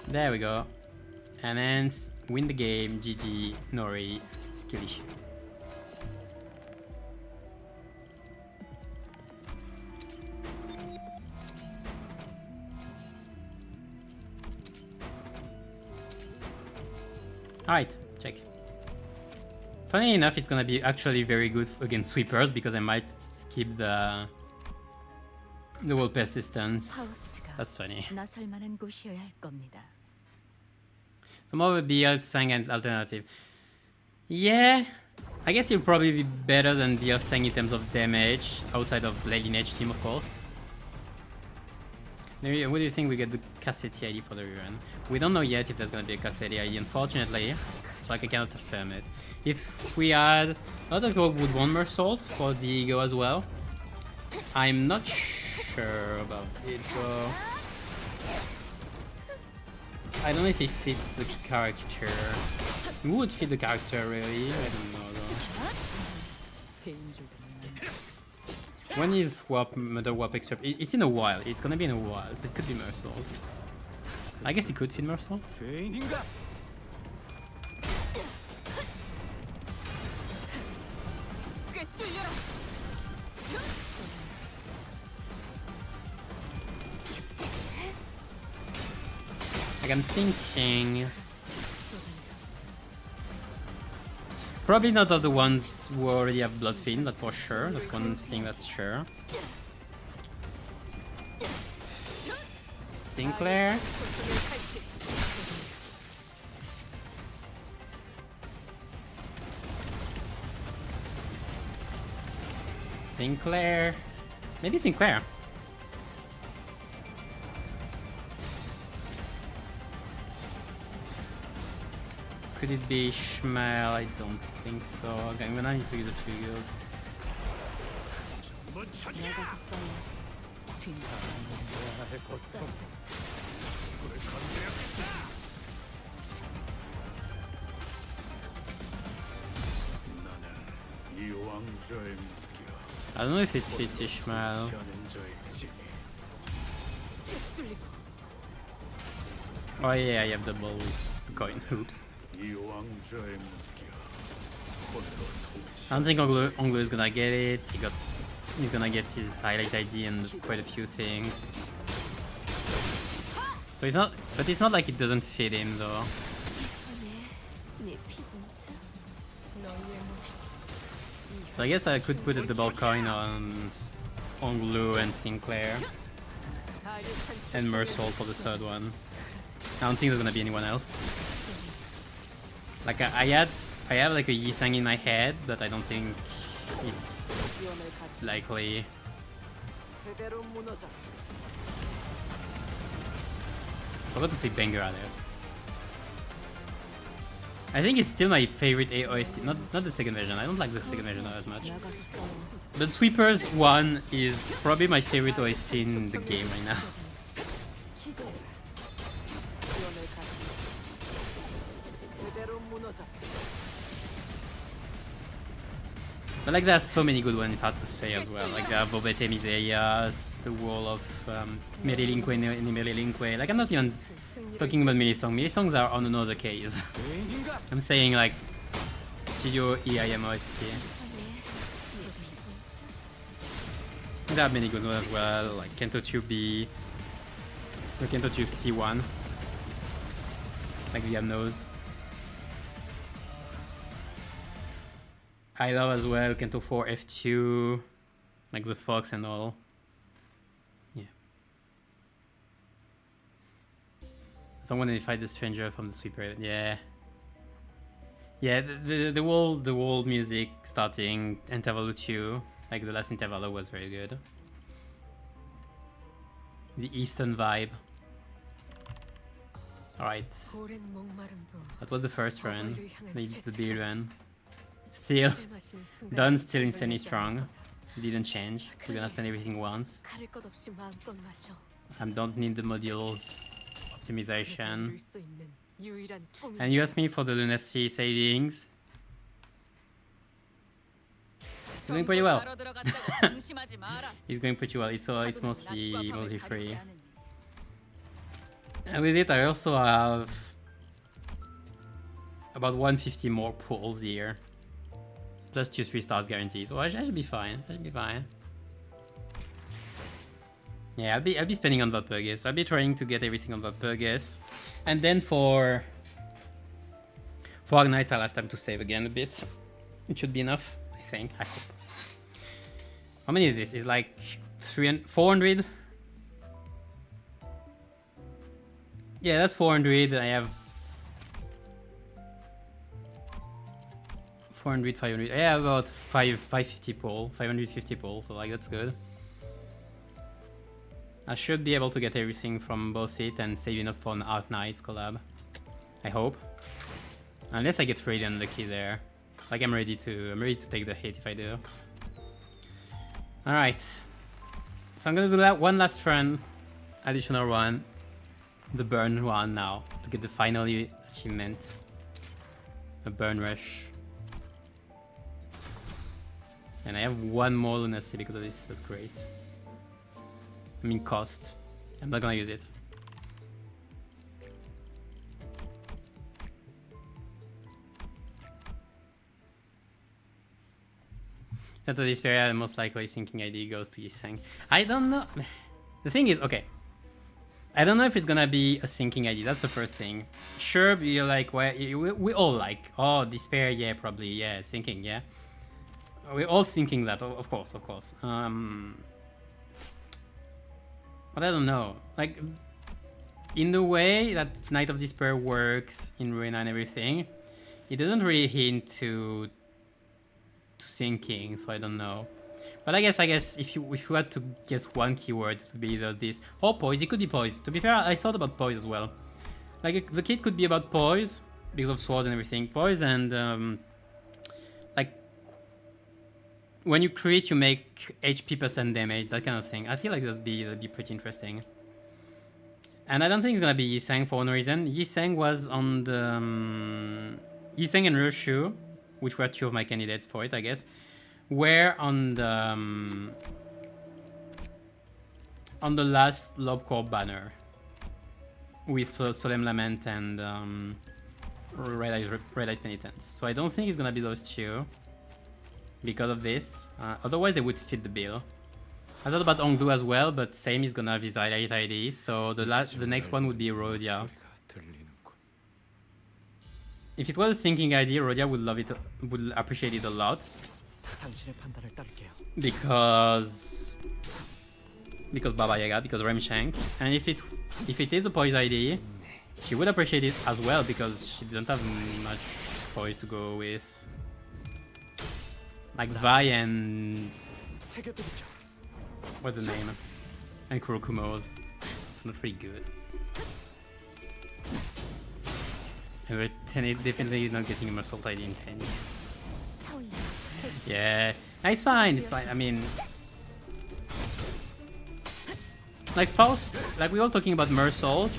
There we go. And then win the game. GG. Nori. Skill issue. Alright, check. Funny enough, it's gonna be actually very good against sweepers because I might skip the wall persistence. 파우스트가 That's funny. 나설 만한 곳이어야 할 겁니다. So more of a BL Sang and alternative. Yeah, I guess you'll probably be better than BL Sang in terms of damage outside of Lineage team, of course. Maybe, what do you think we get the Cassetti ID for the rerun? We don't know yet if there's gonna be a Cassetti ID, unfortunately, so I cannot affirm it. If we had, a lot of people would want more salt for the ego as well. I'm not sure about it though. I don't know if it fits the character. It would fit the character really, I don't know though. When is swap Mother Warp extra? It's in a while, it's gonna be in a while, so it could be more salt. I guess it could fit more salt. 죄인인가? Like I'm thinking, probably not of the ones who already have Bloodfiend, that's for sure. That's one thing that's sure. Sinclair. Sinclair. Maybe Sinclair. Could it be Shmel? I don't think so. Okay, I'm gonna need to use the figures. 나가서 싸워. 나의 고통. 불을 건드려야겠다. 나는 이 왕좌에 묶여. I don't know if it fits Ishmael. 피하는 자의 진이. Oh yeah, I have double coin hoops. 이 왕좌에 묶여. 홀로 통치. I don't think Onglu is gonna get it. He's gonna get his highlight ID and quite a few things. So it's not, but it's not like it doesn't fit him though. 내 피곤사. 너의 몸. 이 So I guess I could put a double coin on Onglu and Sinclair and Mersol for the third one. I don't think there's gonna be anyone else. Like I have like a Yisang in my head, but I don't think it's likely. 그대로 무너져. Forgot to say banger at it. I think it's still my favorite OST, not the second version. I don't like the second version as much. But Sweepers 1 is probably my favorite OST in the game right now. 그대로 무너져. But like there's so many good ones, it's hard to say as well. Like Bobete Miserias, the wall of Merilinque and Merilinque. Like I'm not even talking about Melisong. Melisongs are on another case. I'm saying like Chiyo EIM OST. There are many good ones as well, like Kento Tube B, the Kento Tube C1. Like Liam knows. I love as well Kento 4 F2, like the Fox and all. Yeah. Someone identified the stranger from the sweeper. Yeah. Yeah, the whole music starting interval 2, like the last interval was very good. The Eastern vibe. Alright. That was the first run. The big run. Still, done still insanely strong. Didn't change. We're gonna spend everything once. 가릴 것 없이 마음껏 마셔. I don't need the modules optimization. 누릴 수 있는 유일한 꿈이. And you asked me for the lunacy savings. It's going pretty well. 자러 들어갔다고 방심하지 마라. It's going pretty well. It's mostly free. And with it, I also have about 150 more pulls here. Plus 2 3-stars guarantees. So I should be fine. I should be fine. Yeah, I'll be spending on Valpurgis. I'll be trying to get everything on Valpurgis. And then for Ignite, I'll have time to save again a bit. It should be enough, I think. I hope. How many is this? It's like 400? Yeah, that's 400. I have 400, 500. I have about 550 pull, 550 pull, so like that's good. I should be able to get everything from both it and save enough for an Art Knights collab. I hope. Unless I get really unlucky there. Like I'm ready to take the hit if I do. Alright. So I'm gonna do that one last run. Additional one. The burn one now. To get the final achievement. A burn rush. And I have one more lunacy because of this. That's great. I mean cost. I'm not gonna use it. That's a despair, most likely sinking ID goes to Yisang. I don't know. The thing is, okay. I don't know if it's gonna be a sinking ID. That's the first thing. Sure, you're like, well, we all like, oh, despair, yeah, probably, yeah, sinking, yeah. We're all thinking that, of course, of course. But I don't know. Like, in the way that Night of Despair works in Ruina and everything, it doesn't really hint to sinking, so I don't know. But I guess if you had to guess one keyword, it would be either this or poise. It could be poise. To be fair, I thought about poise as well. Like the kit could be about poise because of swords and everything. Poise and like when you crit, you make HP % damage, that kind of thing. I feel like that'd be pretty interesting. And I don't think it's gonna be Yisang for one reason. Yisang was on the Yisang and Roshu, which were two of my candidates for it, I guess, were on the last Lobcorp banner with Solemn Lament and Red Eyes Penitence. So I don't think it's gonna be those two because of this. Otherwise, they would fit the bill. I thought about Ongdu as well, but same is gonna have his highlight ID. So the next one would be Rodia. If it was a sinking ID, Rodia would love it, would appreciate it a lot. 당신의 판단을 따를게요. because Baba Yaga, because Remshank, and if it is a poise ID, she would appreciate it as well because she doesn't have much poise to go with. Like Zwei and 새겨드리죠. what's the name? And Kurokumo's. It's not really good. And we're definitely not getting a Muscle ID in 10 years. 타올라. Yeah, no, it's fine. It's fine. I mean, like Faust, like we were all talking about Mersault.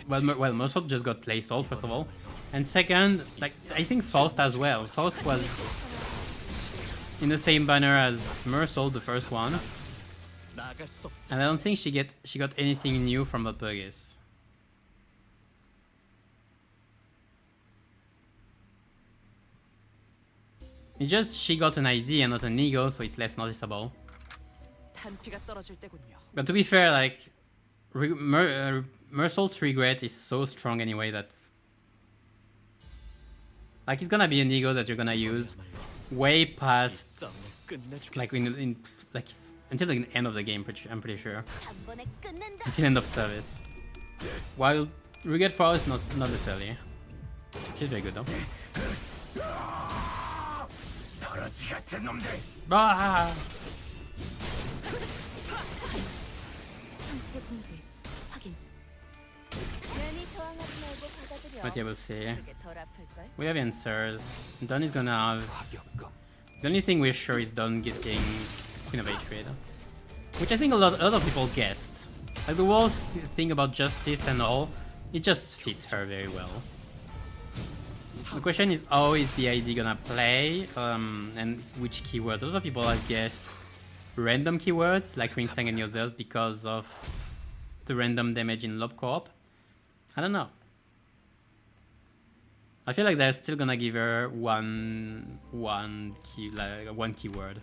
Well, Mersault just got play Salt first of all, and second, like I think Faust as well. Faust was in the same banner as Mersault, the first one, 나아갈 수 없어. and I don't think she got anything new from the Purgis. It's just she got an ID and not an ego, so it's less noticeable. 탄피가 떨어질 때군요. But to be fair, like Mersault's regret is so strong anyway that like it's gonna be an ego that you're gonna use way past 싸움을 끝내주겠어. like in like until the end of the game. I'm pretty sure 단번에 끝낸다. until end of service. While regret for us not necessarily. She's very good though. Ah! 상태 공개 확인. 괜히 저항하지 말고 받아들여. But yeah, we'll see. 그게 덜 아플걸? We have answers. Don is gonna have. The only thing we're sure is Don getting Queen of Hatred, which I think a lot of people guessed. Like the whole thing about justice and all, it just fits her very well. The question is how is the ID gonna play, and which keywords. A lot of people have guessed random keywords like Ringsang and the others because of the random damage in Lob Co-op. I don't know. I feel like they're still gonna give her one keyword.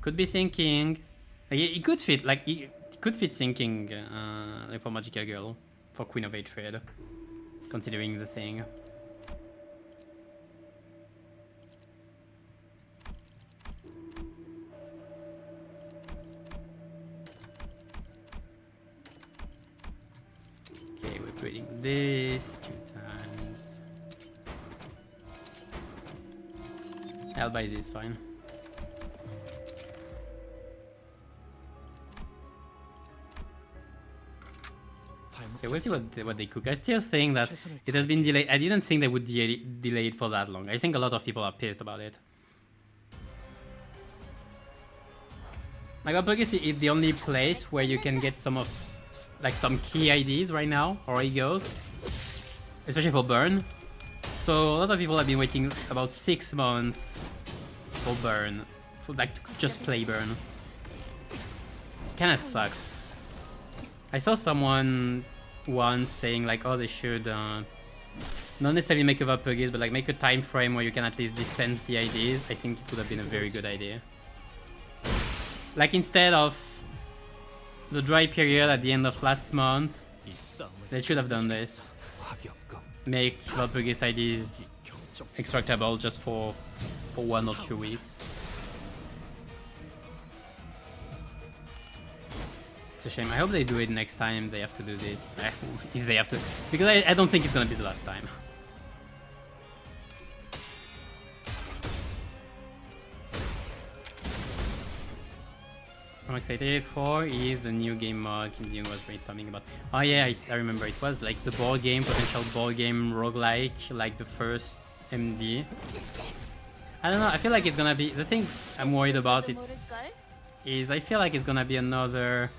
Could be Sinking. Like, it could fit. Like it could fit Sinking like for Magical Girl for Queen of Hatred, considering the thing. Okay, we're creating this 2 times. I'll buy this, fine. So we'll see what they cook. I still think that it has been delayed. I didn't think they would delay it for that long. I think a lot of people are pissed about it. Like Alpurgis is the only place where you can get some key IDs right now, or egos, especially for Burn. So a lot of people have been waiting about 6 months for Burn, for like just play Burn. Kinda sucks. I saw someone once saying like, oh, they should not necessarily make a Alpurgis, but like make a time frame where you can at least dispense the IDs. I think it would have been a very good idea. Like instead of the dry period at the end of last month, they should have done this. Make Alpurgis IDs extractable just for 1 or 2 weeks. It's a shame. I hope they do it next time they have to do this. If they have to. Because I don't think it's gonna be the last time. I'm excited for is the new game mod Kim Jung was brainstorming about. Oh yeah, I remember. It was like the board game, potential board game roguelike, like the first MD. I don't know, I feel like it's gonna be... The thing I'm worried about is I feel like it's gonna be another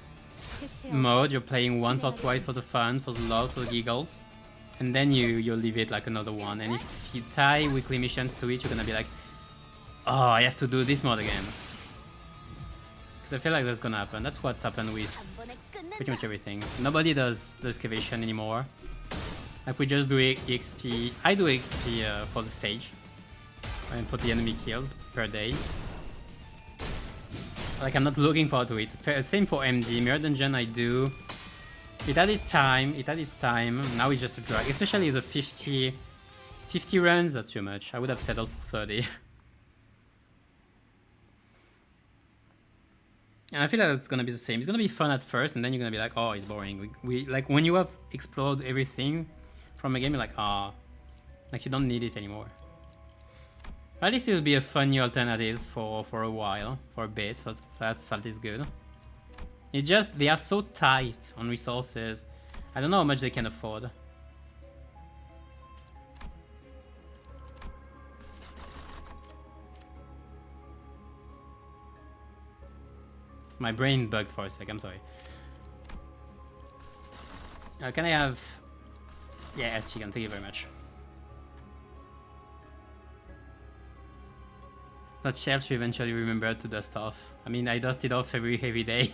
mode you're playing once or twice for the fun, for the love, for the giggles. And then you leave it like another one. And if you tie weekly missions to it, you're gonna be like, oh, I have to do this mod again. Because I feel like that's gonna happen. That's what happened with pretty much everything. Nobody does the excavation anymore. Like we just do EXP. I do EXP for the stage and for the enemy kills per day. Like I'm not looking forward to it. Same for MD. Mirror Dungeon I do. It had its time. Now it's just a drag. Especially the 50 runs, that's too much. I would have settled for 30. And I feel like it's gonna be the same. It's gonna be fun at first, and then you're gonna be like, oh, it's boring. We like when you have explored everything from a game, you're like, ah, like you don't need it anymore. At least it will be a fun new alternatives for a while, for a bit. So that's at least good. It just they are so tight on resources. I don't know how much they can afford. My brain bugged for a sec, I'm sorry. Can I have... Yeah, it's chicken, thank you very much. That shelf you eventually remembered to dust off. I mean, I dust it off every day.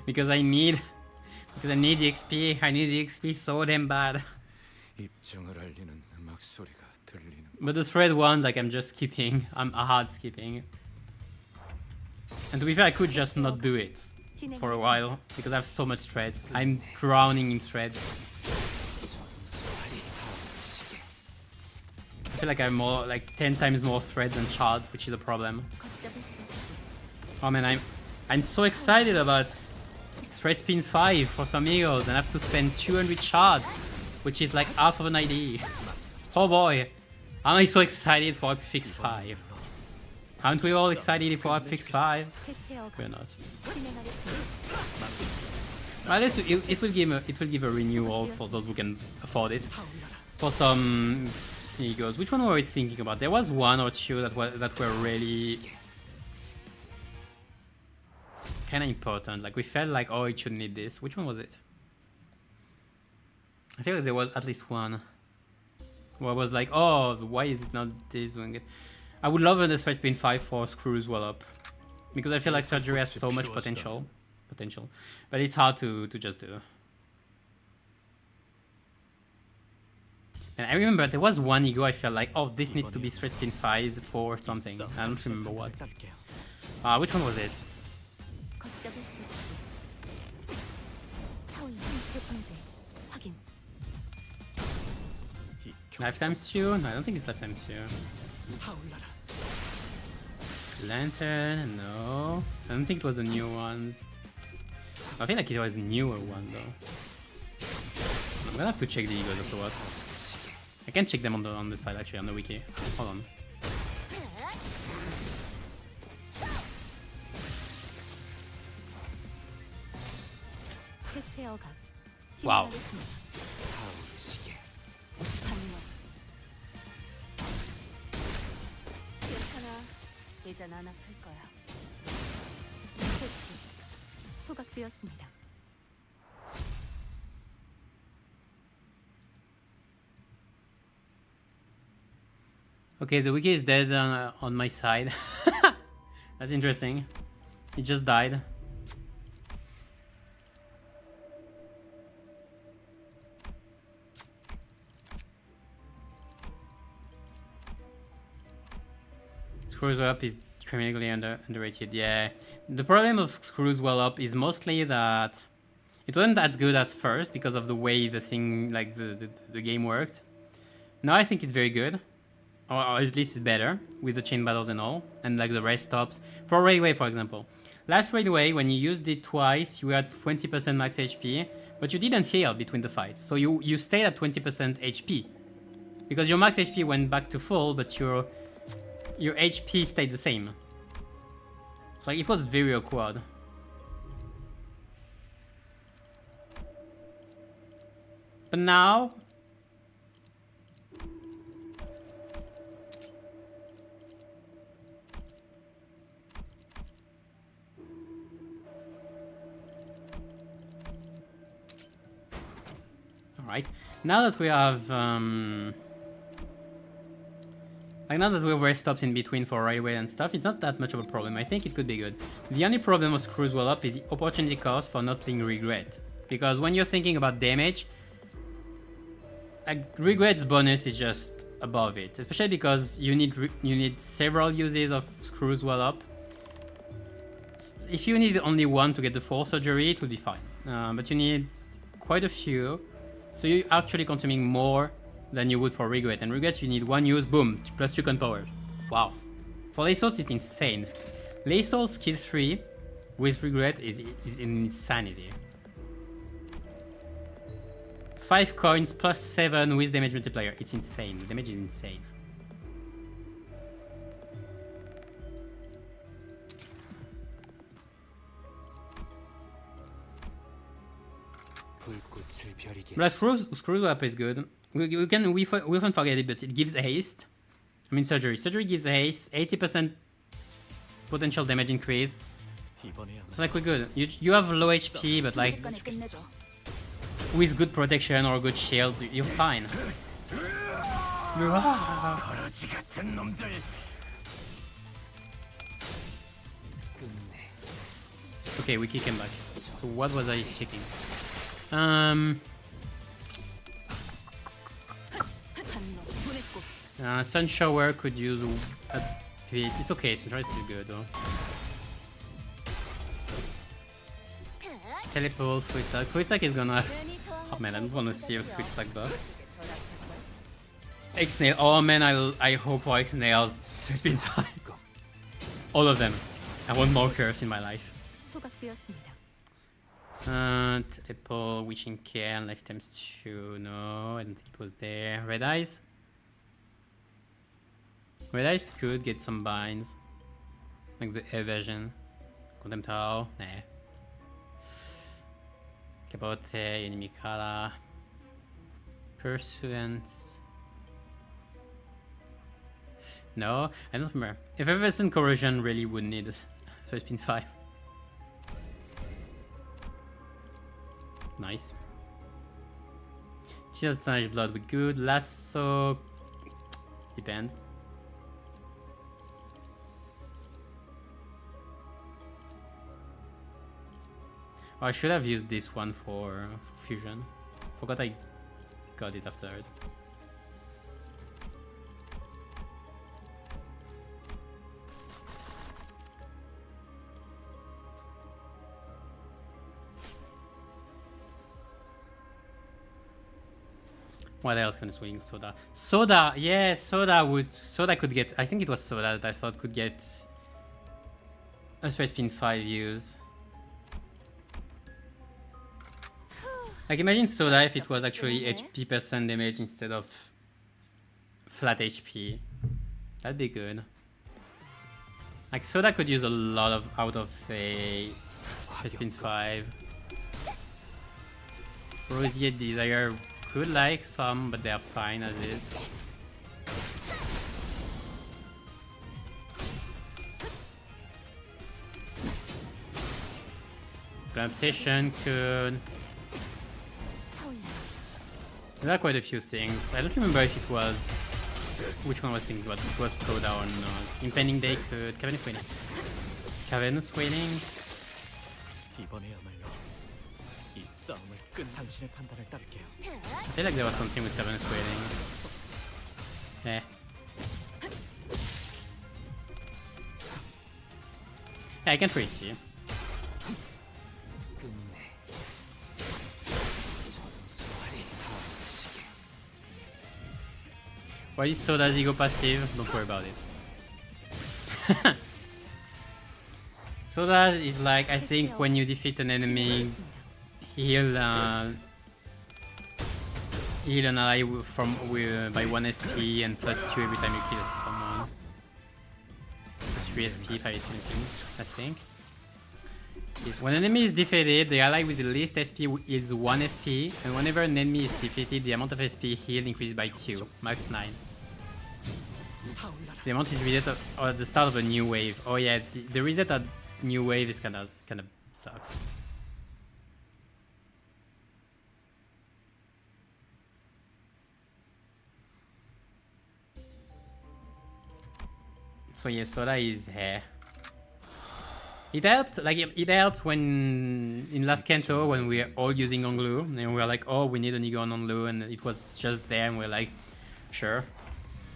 because I need the XP. I need the XP so damn bad. 입장을 알리는 음악 소리가 들리는. But the thread one, like I'm just skipping. I'm hard skipping. And to be fair, I could just not do it for a while because I have so much threads. I'm drowning in threads. I feel like I have more, like 10 times more threads than shards, which is a problem. Oh man, I'm so excited about Thread Spin 5 for some eagles, and I have to spend 200 shards, which is like half of an ID. Oh boy, am I so excited for Fix 5. Aren't we all excited for Fix 5? We're not. At least it will give a renewal for those who can afford it. For some egos, which one were we thinking about? There was one or two that were really kind of important. Like we felt like, oh, it should need this. Which one was it? I feel like there was at least one where I was like, oh, why is it not this one? I would love a Thread Spin 5 for Screws Well Up, because I feel like surgery has so much potential, but it's hard to just do. And I remember there was one ego I felt like, oh, this needs to be Thread Spin 5 for something. I don't remember what. Which one was it? Lifetime Stew? No, I don't think it's Lifetime Stew. Lantern? No. I don't think it was the new ones. I feel like it was a newer one though. I'm gonna have to check the egos afterwards. I can check them on the side actually, on the wiki. Hold on. Wow. 괜찮아. 이젠 안 아플 거야. 소각되었습니다. Okay, the wiki is dead on my side. That's interesting. It just died. Screws Well Up is criminally underrated. Yeah, the problem of Screws Well Up is mostly that it wasn't as good as first because of the way the thing, like the game worked. Now I think it's very good, or at least it's better with the chain battles and all, and like the rest stops. For Railway, for example, last Railway when you used it twice, you had 20% max HP, but you didn't heal between the fights, so you stayed at 20% HP because your max HP went back to full, but your HP stayed the same. So like, it was very awkward. But now... Alright, now that we have... Like now that we have rest stops in between for Railway and stuff, it's not that much of a problem. I think it could be good. The only problem with Screws Well Up is the opportunity cost for not playing Regret. Because when you're thinking about damage, Regret's bonus is just above it. Especially because you need several uses of Screws Well Up. If you need only one to get the full surgery, it would be fine. But you need quite a few. So you're actually consuming more than you would for Regret. And Regret, you need one use, boom, plus 2 gun power. Wow. For Lacehold, it's insane. Lacehold skill 3 with regret is insanity. 5 coins plus 7 with damage multiplier. It's insane. The damage is insane. 불꽃을 벼리게 But screw up is good. We often forget it, but it gives haste. I mean surgery. Surgery gives haste, 80% potential damage increase. 이번에야말로 So like we're good. You have low HP, but like 순식간에 끝내줘. with good protection or good shield, you're fine. Okay, we kick him back. So what was I checking? 한놈 보냈고. Sun Shower could use a bit. It's okay, Sun Shower is still good though. Teleport, Fruitsack. Fruitsack is gonna... 괜히 Oh 저항하지 man, I don't 말고 wanna see a 받아들여. Fruitsack buff. 더 나쁠걸? X-Nail. Oh man, I hope for X-Nails. It's been fine. All of them. I want more curves in my life. 소각되었습니다. Teleport, Wishing Cairn, Lifetimes 2. No, I don't think it was there. Red Eyes? Red Eyes could get some binds. Like the Evasion. Condemn Tau. Nah. Capote, Inimicala. Pursuance. No, I don't remember. If Effervescent Corrosion really would need it. So it's been 5. Nice. Shield of Tarnished Blood would be good. Lasso. Depends. Oh, I should have used this one for fusion. Forgot I got it afterwards. What else can swing? Soda. Soda, yeah, Soda could get, I think it was Soda that I thought could get a straight spin 5 use. Like imagine Soda if it was actually HP percent damage instead of flat HP. That'd be good. Like Soda could use a lot of out of a straight spin 5. Roseate Desire could like some, but they're fine as is. Obsession could. There are quite a few things. I don't remember if it was which one was thinking about. It was Soda or not. Impending Day could. Cavernous Wailing. Cavernous Wailing. 이번에야말로 이 싸움을 끝 당신의 판단을 따를게요. I feel like there was something with Cavernous Wailing. Eh. Yeah, I can't really see. Why is Soda's ego passive? Don't worry about it. Soda is like, I think when you defeat an enemy, heal an ally by 1 SP and plus 2 every time you kill someone. So 3 SP if I think. Yes, when an enemy is defeated, the ally with the least SP heals 1 SP, and whenever an enemy is defeated, the amount of SP healed increases by 2, max 9. The amount is reset at the start of a new wave. Oh yeah, the reset at new wave is kind of sucks. So yeah, Soda is hair. It helped, like it helped when in last Kanto when we were all using Onglu and we were like, oh, we need an ego on Onglu, and it was just there, and we are like, sure.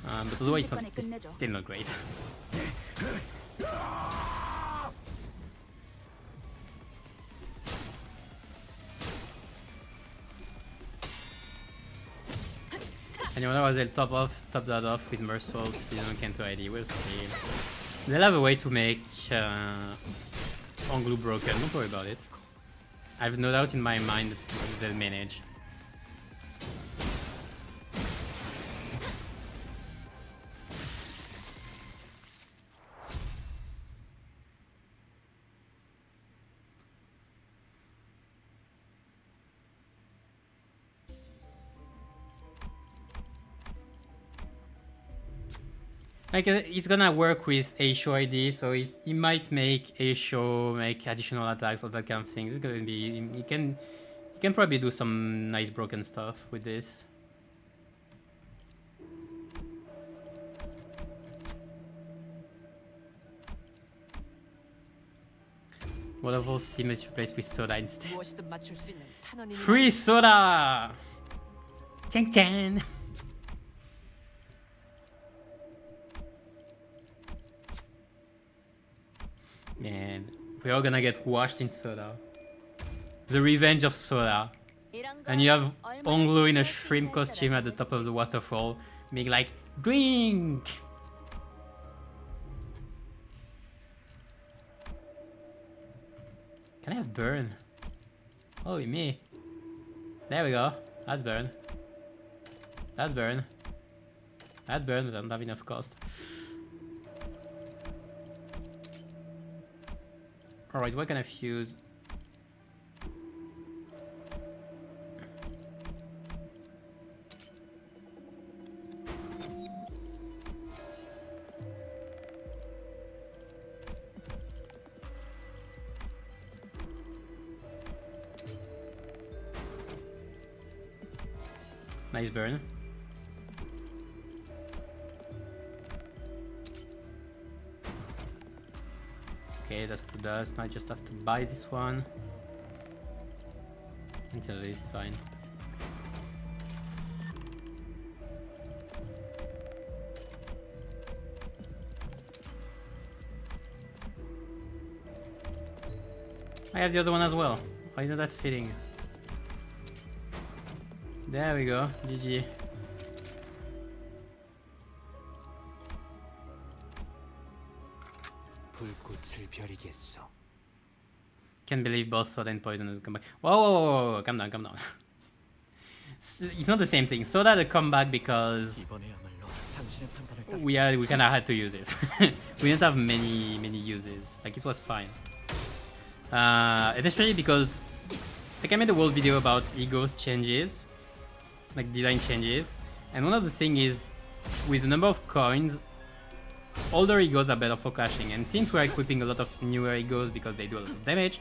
But otherwise, it's still not great. And you know, I'll top that off with Mersault, Season Kanto ID. We'll see. They'll have a way to make Anglu broken, don't worry about it. I have no doubt in my mind that they'll manage. Like, it's gonna work with Aisho ID, so he might make Aisho make additional attacks or that kind of thing. It's gonna be, you can probably do some nice broken stuff with this. What of all seem to replace with soda instead? 무엇이든 맞출 수 있는 탄원이 Free soda! 짱짱! Man, we're all gonna get washed in soda. The revenge of soda. And you have Onglu in a shrimp costume at the top of the waterfall, being like, drink! Can I have burn? Holy me. There we go. That's burn. That's burn. That burn, I don't have enough cost. Alright, what can I fuse? Nice burn. Okay, that's the dust. Now I just have to buy this one. Until it's fine. I have the other one as well. Why isn't that fitting? There we go. GG. 불꽃을 벼리겠소. Can't believe both soda and poison has come back. Whoa, whoa, whoa, whoa. Calm down, calm down. It's not the same thing. Soda had come back because 이번에야말로 당신의 판단을 따. we kind of had to use it. We didn't have many uses. Like, it was fine. And especially because like I made a whole video about Ego's changes, like design changes, and one of the things is with the number of coins, older egos are better for clashing, and since we're equipping a lot of newer egos because they do a lot of damage,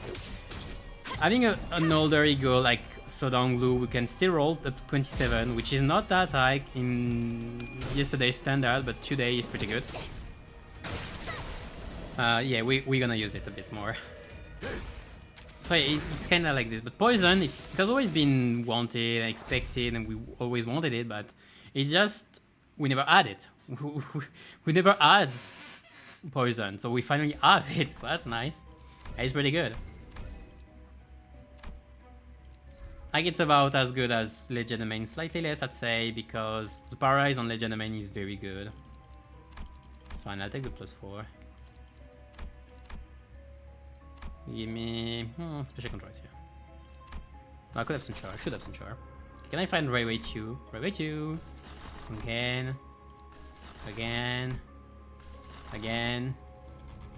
having an older ego like Sodonglu, we can still roll up to 27, which is not that high in yesterday's standard, but today is pretty good. Yeah, we're gonna use it a bit more. So it's kind of like this, but poison, it has always been wanted and expected, and we always wanted it, but it's just, we never had it. We never had poison, so we finally have it, so that's nice. It's pretty good. Like, it's about as good as Legendamain, slightly less I'd say, because the Paralyze on Legendamain is very good. Fine, I'll take the +4. Give me special control here. No, I could have some char. I should have some char. Can I find Railway 2? Railway 2. Again. Again. Again.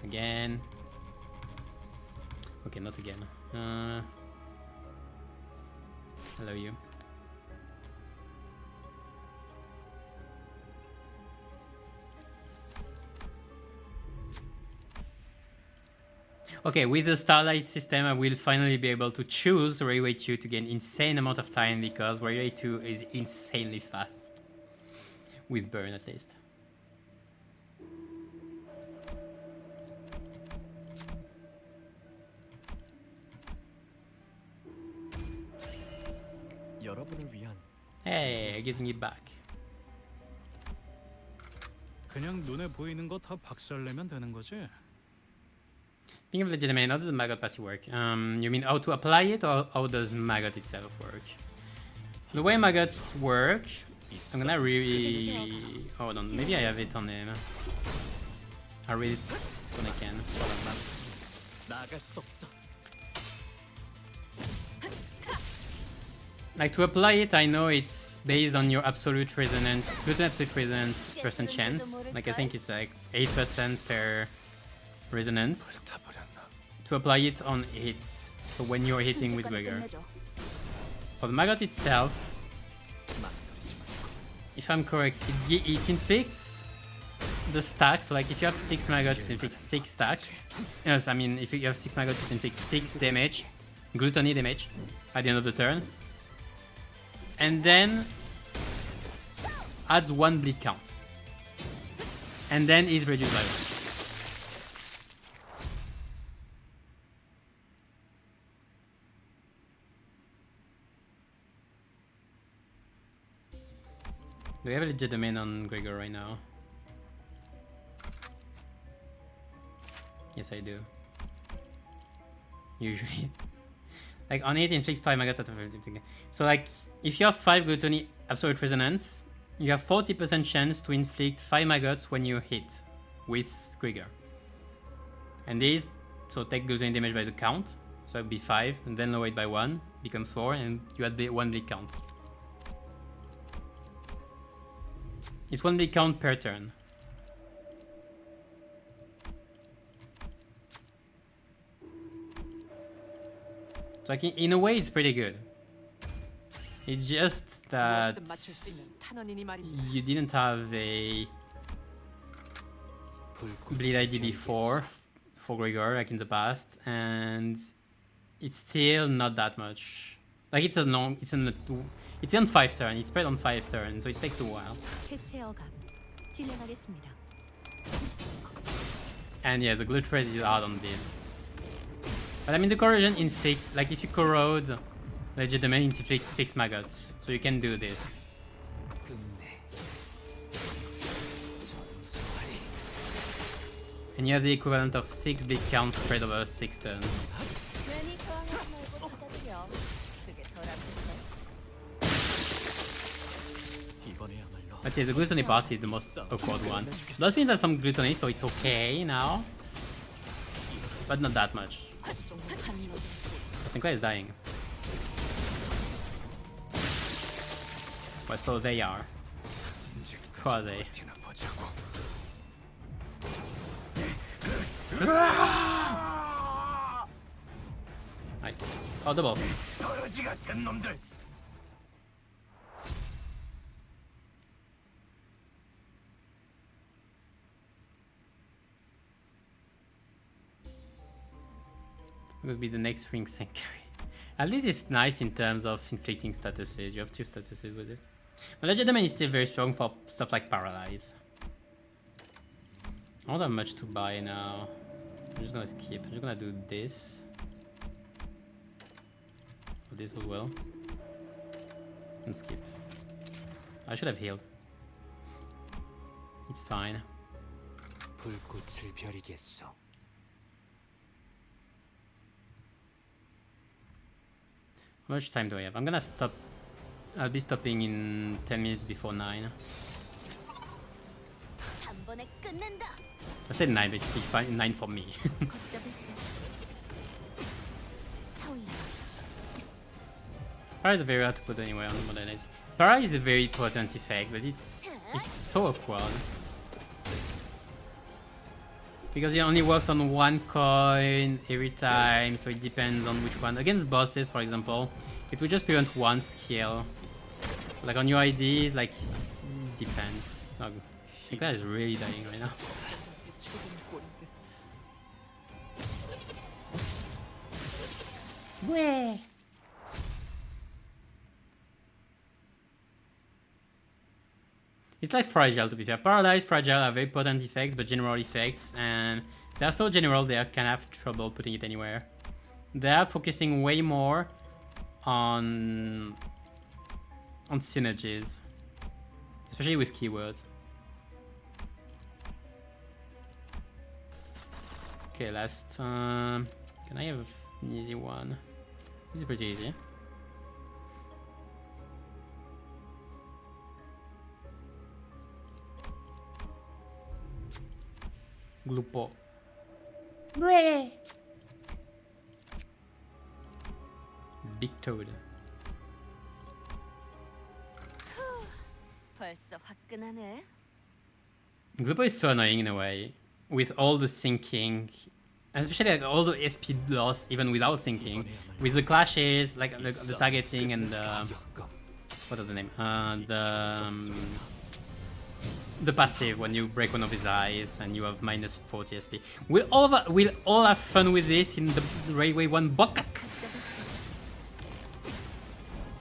Again. Okay, not again. Hello, you. Okay, with the Starlight system, I will finally be able to choose Railway 2 to gain insane amount of time because Railway 2 is insanely fast. With burn, at least. 여러분을 위한 Hey, getting it back. 그냥 눈에 보이는 거 다 박살내면 되는 거지. Speaking of Legendamain, how does the Maggot passive work? You mean how to apply it, or how does Maggot itself work? The way Maggots work, I'm gonna hold on, maybe I have it on him. I read it when I can. 나아갈 수 없어. Like to apply it, I know it's based on your absolute resonance, gluten absolute resonance percent chance. Like I think it's like 8% per resonance. To apply it on hits, so when you're hitting with 순식간에 Gregor. 끝내죠. For the maggot itself, if I'm correct, it inflicts the stack. So like if you have 6 maggots, it inflicts 6 stacks. Yes, I mean if you have 6 maggots, it inflicts 6 damage, gluttony damage at the end of the turn. And then adds 1 bleed count. And then is reduced by 1. Do we have a legitimate on Gregor right now? Yes, I do. Usually. Like on it inflicts 5 maggots out of everything. So like if you have 5 gluttony absolute resonance, you have 40% chance to inflict 5 maggots when you hit with Gregor. And these, so take gluttony damage by the count. So it would be 5, and then lower it by 1, becomes 4, and you add 1 bleed count. It's 1 bleed count per turn. So like in a way it's pretty good. It's just that 무엇이든 맞출 수 있는 탄원이니 말입니다. you didn't have a bleed ID before for Gregor like in the past, and it's still not that much. Like it's on 5 turns. It's spread on 5 turns, so it takes a while. 해체 어감 진행하겠습니다. And yeah, the glue trade is hard on build. But I mean the corrosion inflicts, like if you corrode legitimate, it inflicts 6 maggots. So you can do this. And you have the equivalent of 6 bleed count spread over 6 turns. 괜히 저항하지 말고 받아들여. 그게 덜 아플 이번에야말로 But yeah, the gluttony part is the most awkward one. Dolphins has some gluttony, so it's okay now. But not that much. Sinclair is dying. Well, so they are. So are they. Right. Oh, double. Will be the next ring sanctuary. At least it's nice in terms of inflicting statuses. You have 2 statuses with it. But Legitimate is still very strong for stuff like Paralyze. I don't have much to buy now. I'm just gonna skip. I'm just gonna do this. This as well. And skip. I should have healed. It's fine. 불꽃을 벼리겠소. How much time do I have? I'm gonna stop. I'll be stopping in 10 minutes before 9. 단번에 끝낸다. I said 9, but it's fine, 9 for me. 걷잡을 수 타올라. Para is very hard to put anywhere on the model is. Para is a very potent effect, but it's so awkward. Because it only works on 1 coin every time, so it depends on which one. Against bosses, for example, it will just prevent 1 skill. Like on your IDs, like, it depends. Oh, Sinclair is really dying right now. Where? It's like Fragile, to be fair. Paralyzed, Fragile are very potent effects, but general effects, and they're so general they can have trouble putting it anywhere. They are focusing way more on synergies, especially with keywords. Okay, last. Can I have an easy one? This is pretty easy. Glupo. Big Toad. 벌써 화끈하네. Glupo is so annoying in a way, with all the syncing, especially like all the SP loss even without syncing, with the clashes, like the targeting and the what is the name? The passive when you break one of his eyes and you have minus 40 SP. We'll all have fun with this in the Railway 1 Bokak.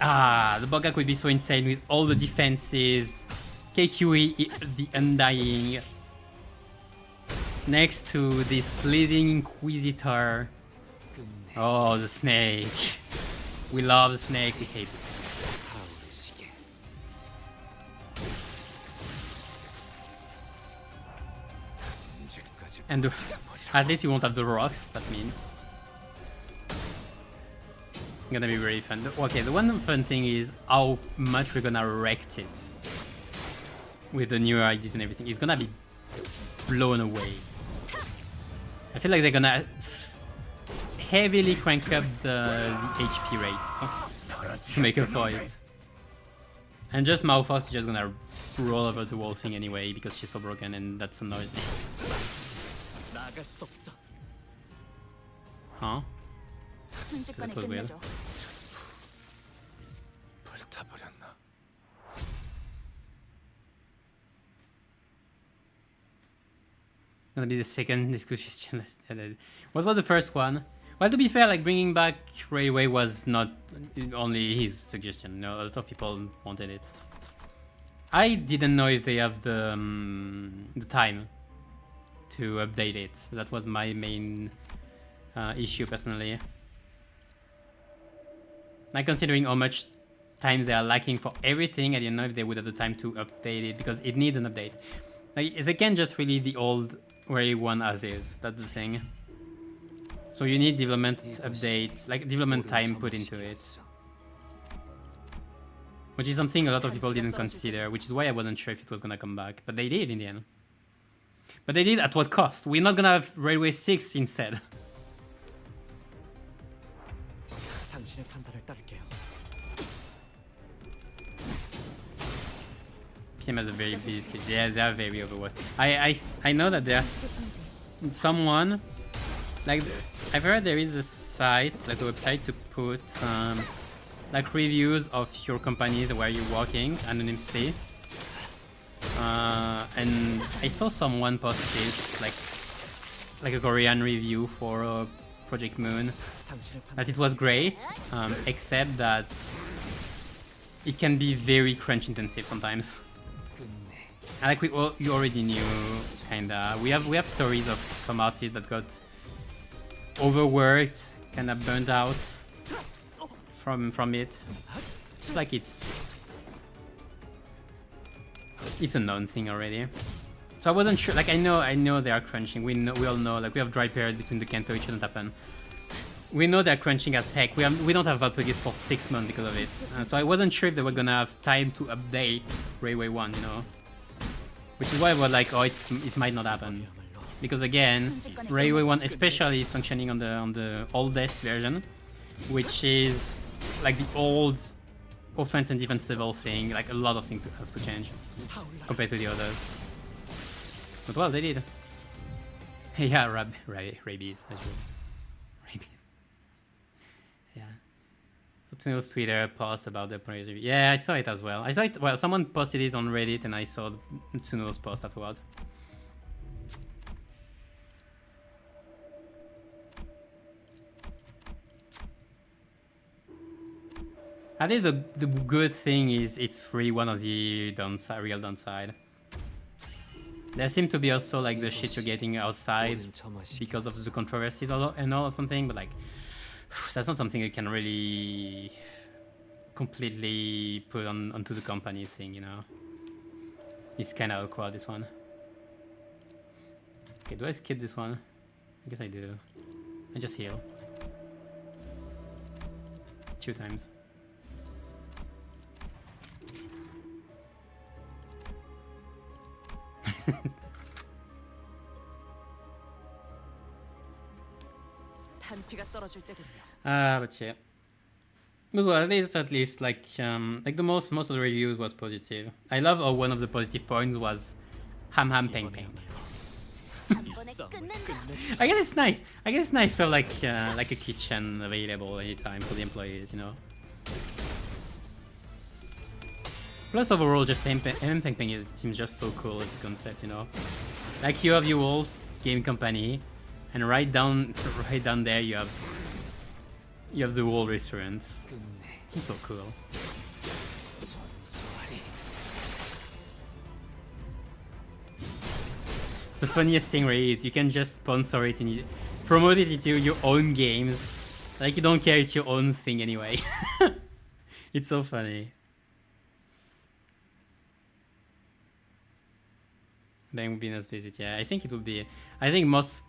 Ah, the Bokak would be so insane with all the defenses, KQE, the Undying, next to this leading Inquisitor. Oh, the snake. We love the snake, we hate the snake. And at least you won't have the rocks, that means. Gonna be very fun. Okay, the one fun thing is how much we're gonna wreck it with the new IDs and everything. It's gonna be blown away. I feel like they're gonna heavily crank up the HP rates to make up for it. And just Malphos is just gonna roll over the whole thing anyway because she's so broken and that's annoys me. 나갈 수 없어. Huh? 순식간에 That was weird. 끝내줘. 불타버렸나? Gonna be the second discussion. What was the first one? Well, to be fair, like bringing back Railway was not only his suggestion. No, a lot of people wanted it. I didn't know if they have the time to update it. That was my main issue personally. Like considering how much time they are lacking for everything, I didn't know if they would have the time to update it because it needs an update. Like they can't just really the old Railway 1 as is. That's the thing. So you need development updates, like development time put into it. Which is something a lot of people didn't consider, which is why I wasn't sure if it was gonna come back. But they did in the end. But they did at what cost? We're not gonna have Railway 6 instead. 당신의 판단을 따를게요. PM has a very busy schedule. Yeah, they are very overworked. I know that there's someone, like, I've heard there is a site, like a website to put like reviews of your companies where you're working anonymously. And I saw someone post it, like a Korean review for Project Moon, that it was great, except that it can be very crunch intensive sometimes. And like you already knew, kinda. We have stories of some artists that got overworked, kinda burned out from it. It's like it's a known thing already. So I wasn't sure. Like I know they are crunching. We all know. Like we have dry period between the Kanto. It shouldn't happen. We know they're crunching as heck. We don't have Valpurgis for 6 months because of it. So I wasn't sure if they were gonna have time to update Railway 1, you know. Which is why I was like, oh, it might not happen. Because again, Railway 1 especially is functioning on the oldest version, which is like the old offense and defense level thing. Like a lot of things have to change compared to the others. But well, they did. Yeah, rabies as well. Rabies. Yeah. So Tsuno's Twitter post about the Polaris review. Yeah, I saw it as well. I saw it. Well, someone posted it on Reddit, and I saw Tsuno's post afterwards. I think the good thing is it's really one of the real downside. There seem to be also like the shit you're getting outside because of the controversies and all or something, but like that's not something you can really completely put onto the company thing, you know. It's kind of awkward, this one. Okay, do I skip this one? I guess I do. I just heal. 2 times. 한피가 떨어질 때군요. But yeah. But well, at least like the most of the reviews was positive. I love how one of the positive points was ham ham peng peng. 이 번에 싸움을 끝낸다. 끝내주겠어. I guess it's nice. I guess it's nice to have like a kitchen available anytime for the employees, you know. Plus overall, just ham peng peng seems just so cool as a concept, you know. Like you have your whole game company, and right down there you have the whole restaurant. Seems so cool. The funniest thing really is you can just sponsor it and you promote it into your own games. Like you don't care, it's your own thing anyway. It's so funny. Then would be a nice visit, yeah. I think it would be. I think most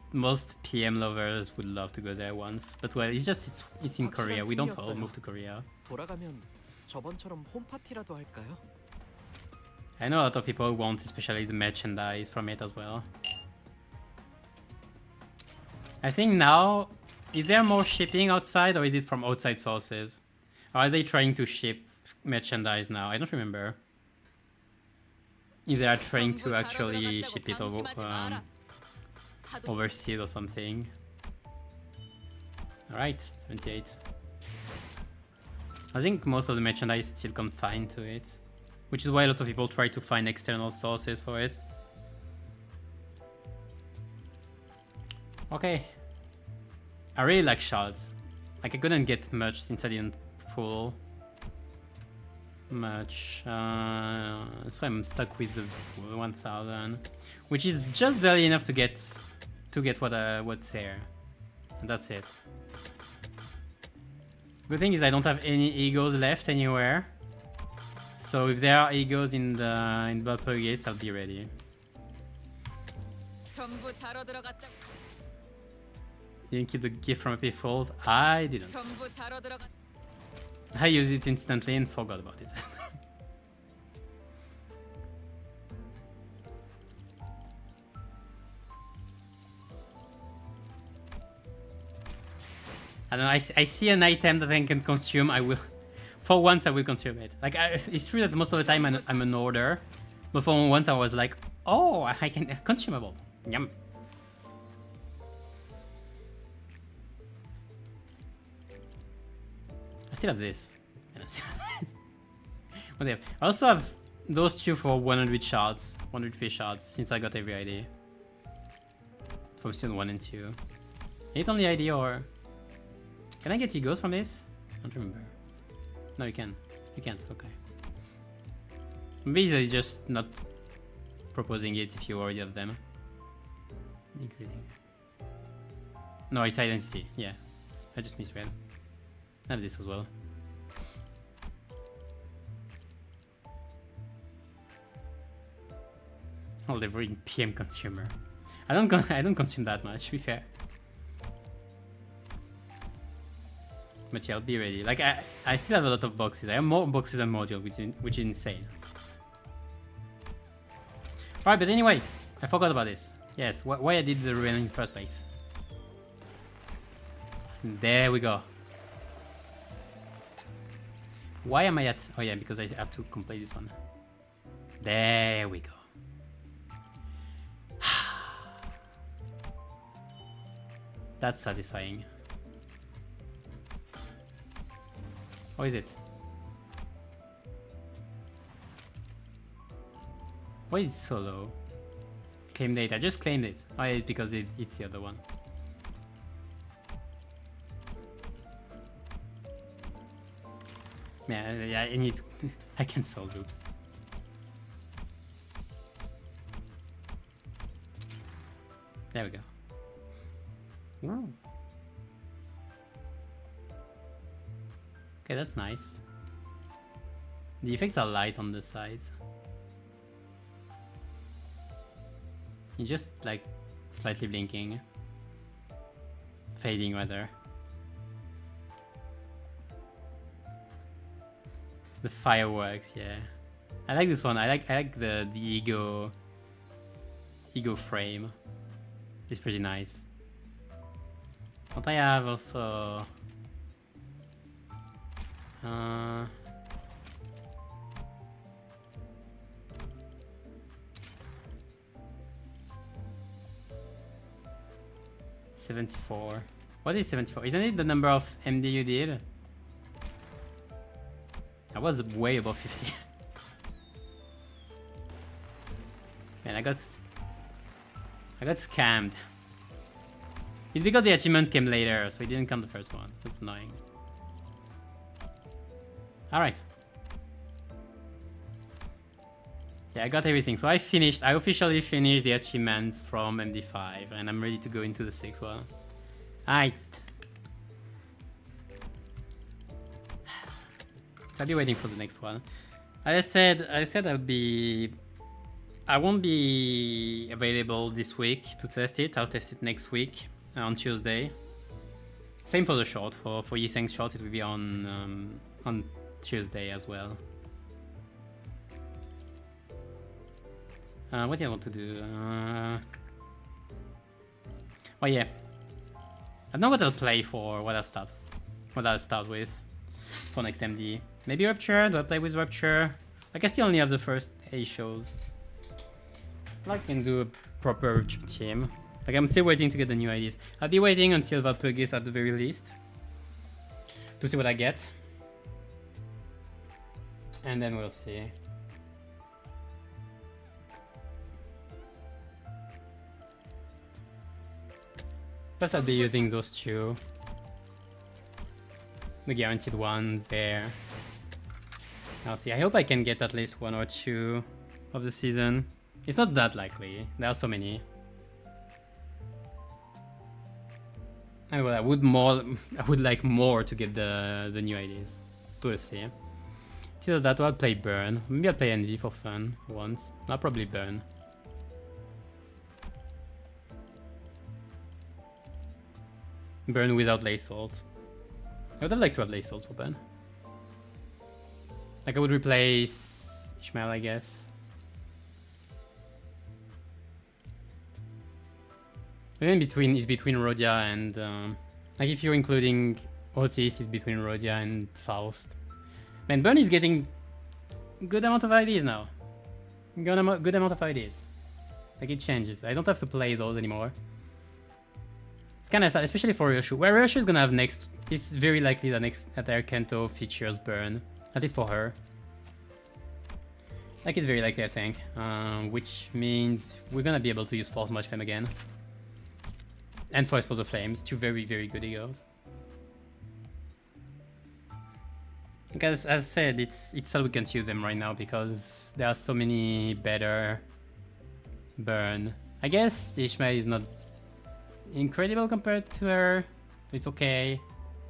PM lovers would love to go there once. But well, it's in Korea. We don't all move to Korea. 돌아가면 저번처럼 홈파티라도 할까요? I know a lot of people want especially the merchandise from it as well. I think now, is there more shipping outside or is it from outside sources? Or are they trying to ship merchandise now? I don't remember. If they are trying to actually ship it over, overseas or something. Alright, 78. I think most of the merchandise is still confined to it, which is why a lot of people try to find external sources for it. Okay. I really like shards. Like I couldn't get much since I didn't pull much. So I'm stuck with the 1000, which is just barely enough to get what's there. And that's it. Good thing is I don't have any egos left anywhere. So if there are egos in the Valpurgis, I'll be ready. 전부 자러 들어갔다. Didn't keep the gift from Epic Falls. I didn't. 전부 자러 들어갔. I used it instantly and forgot about it. I don't know, I see an item that I can consume, I will... For once I will consume it. Like, it's true that most of the time I'm an order, but for once I was like, oh, I can... consumable. Yum. I still have this. Whatever. I also have those two for 100 shards, 103 shards, since I got every ID. For season 1 and 2. Is it only ID or... Can I get egos from this? I don't remember. No, you can. You can't, okay. Maybe they're just not proposing it if you already have them. Including... No, it's identity, yeah. I just misread. I have this as well. Oh, delivering PM consumer. I don't consume that much, to be fair. But yeah, I'll be ready. Like I still have a lot of boxes. I have more boxes than modules, which is insane. Alright, but anyway, I forgot about this. Yes, why I did the run in the first place. There we go. Why am I at... Oh yeah, because I have to complete this one. There we go. That's satisfying. Or is it? Why is it so low? Claim date. I just claimed it. Oh, yeah, because it's the other one. Yeah, I need... I can solve loops. There we go. Ooh. Okay, that's nice. The effects are light on the sides. You're just like slightly blinking. Fading rather. The fireworks, yeah. I like this one. I like the ego frame. It's pretty nice. Don't I have also... Uh... $74. What is 74? Isn't it the number of MD you did? I was way above 50. Man, I got scammed. It's because the achievements came later, so it didn't come the first one. That's annoying. Alright. Yeah, I got everything. So I officially finished the achievements from MD5, and I'm ready to go into the 6th one. Alright. I'll be waiting for the next one. As I said I won't be available this week to test it. I'll test it next week on Tuesday. Same for the short. For Yiseng's short, it will be on Tuesday as well. What do I want to do? Oh yeah. I don't know what I'll play for. What I'll start with for next MD. Maybe Rupture. Do I play with Rupture? Like I still only have the first 8 shows. I can do a proper Rupture team. Like I'm still waiting to get the new IDs. I'll be waiting until Valpug is at the very least to see what I get, and then we'll see. Plus I'll be using those two, the guaranteed ones there. I'll see. I hope I can get at least 1 or 2 of the season. It's not that likely. There are so many. I would like more to get the new IDs. We'll see. It's either that or I'll play Burn. Maybe I'll play NV for fun once. I'll probably Burn. Burn without Lace Salt. I would have liked to have Lace Salt for Burn. Like I would replace Ishmael, I guess. And in between is between Rodia and like if you're including Otis, is between Rodia and Faust. Man, Burn is getting good amount of IDs now. Good amount of IDs. Like it changes. I don't have to play those anymore. It's kind of sad, especially for Ryoshu. Where Ryoshu is gonna have next, it's very likely that next Aether Kanto features Burn, at least for her. Like it's very likely, I think, which means we're gonna be able to use Force Much Flame again. And Force for the Flames, 2 very, very good egos. Because as I said, it's sad we can't use them right now because there are so many better Burn. I guess Ishmael is not incredible compared to her. It's okay,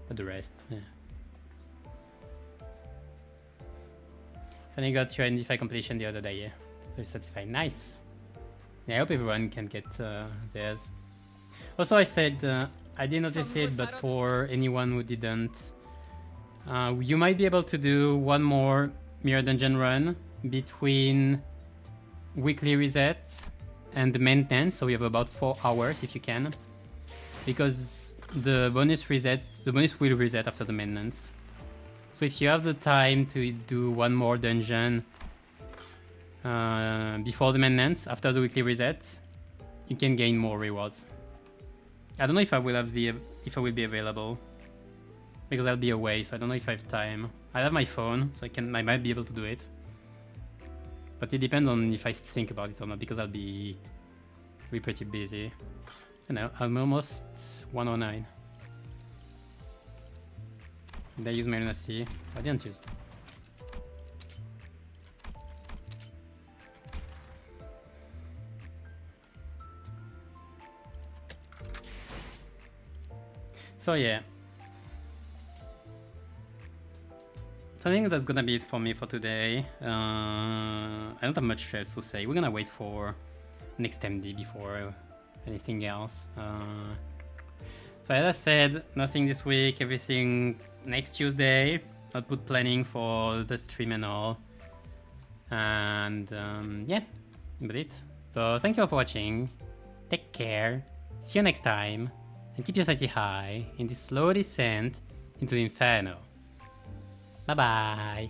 but the rest, yeah. Finally got your MD5 completion the other day, yeah. So satisfied, nice. Yeah, I hope everyone can get theirs. Also, I said, I didn't notice it, but for anyone who didn't, you might be able to do one more Mirror Dungeon run between weekly reset and the maintenance, so you have about 4 hours if you can, because the bonus will reset after the maintenance. So if you have the time to do one more dungeon before the maintenance, after the weekly reset, you can gain more rewards. I don't know if I will have if I will be available, because I'll be away, so I don't know if I have time. I have my phone, so I might be able to do it. But it depends on if I think about it or not, because I'll be pretty busy. I know, I'm almost 109. Did I use my Lunacy? I didn't use. So yeah. So I think that's gonna be it for me for today. I don't have much else to say. We're gonna wait for next MD before anything else. So as I said, nothing this week, everything next Tuesday. I'll put planning for the stream and all. And yeah, that's it. So thank you all for watching. Take care. See you next time. and keep your sanity high in this slow descent into the inferno. Bye bye.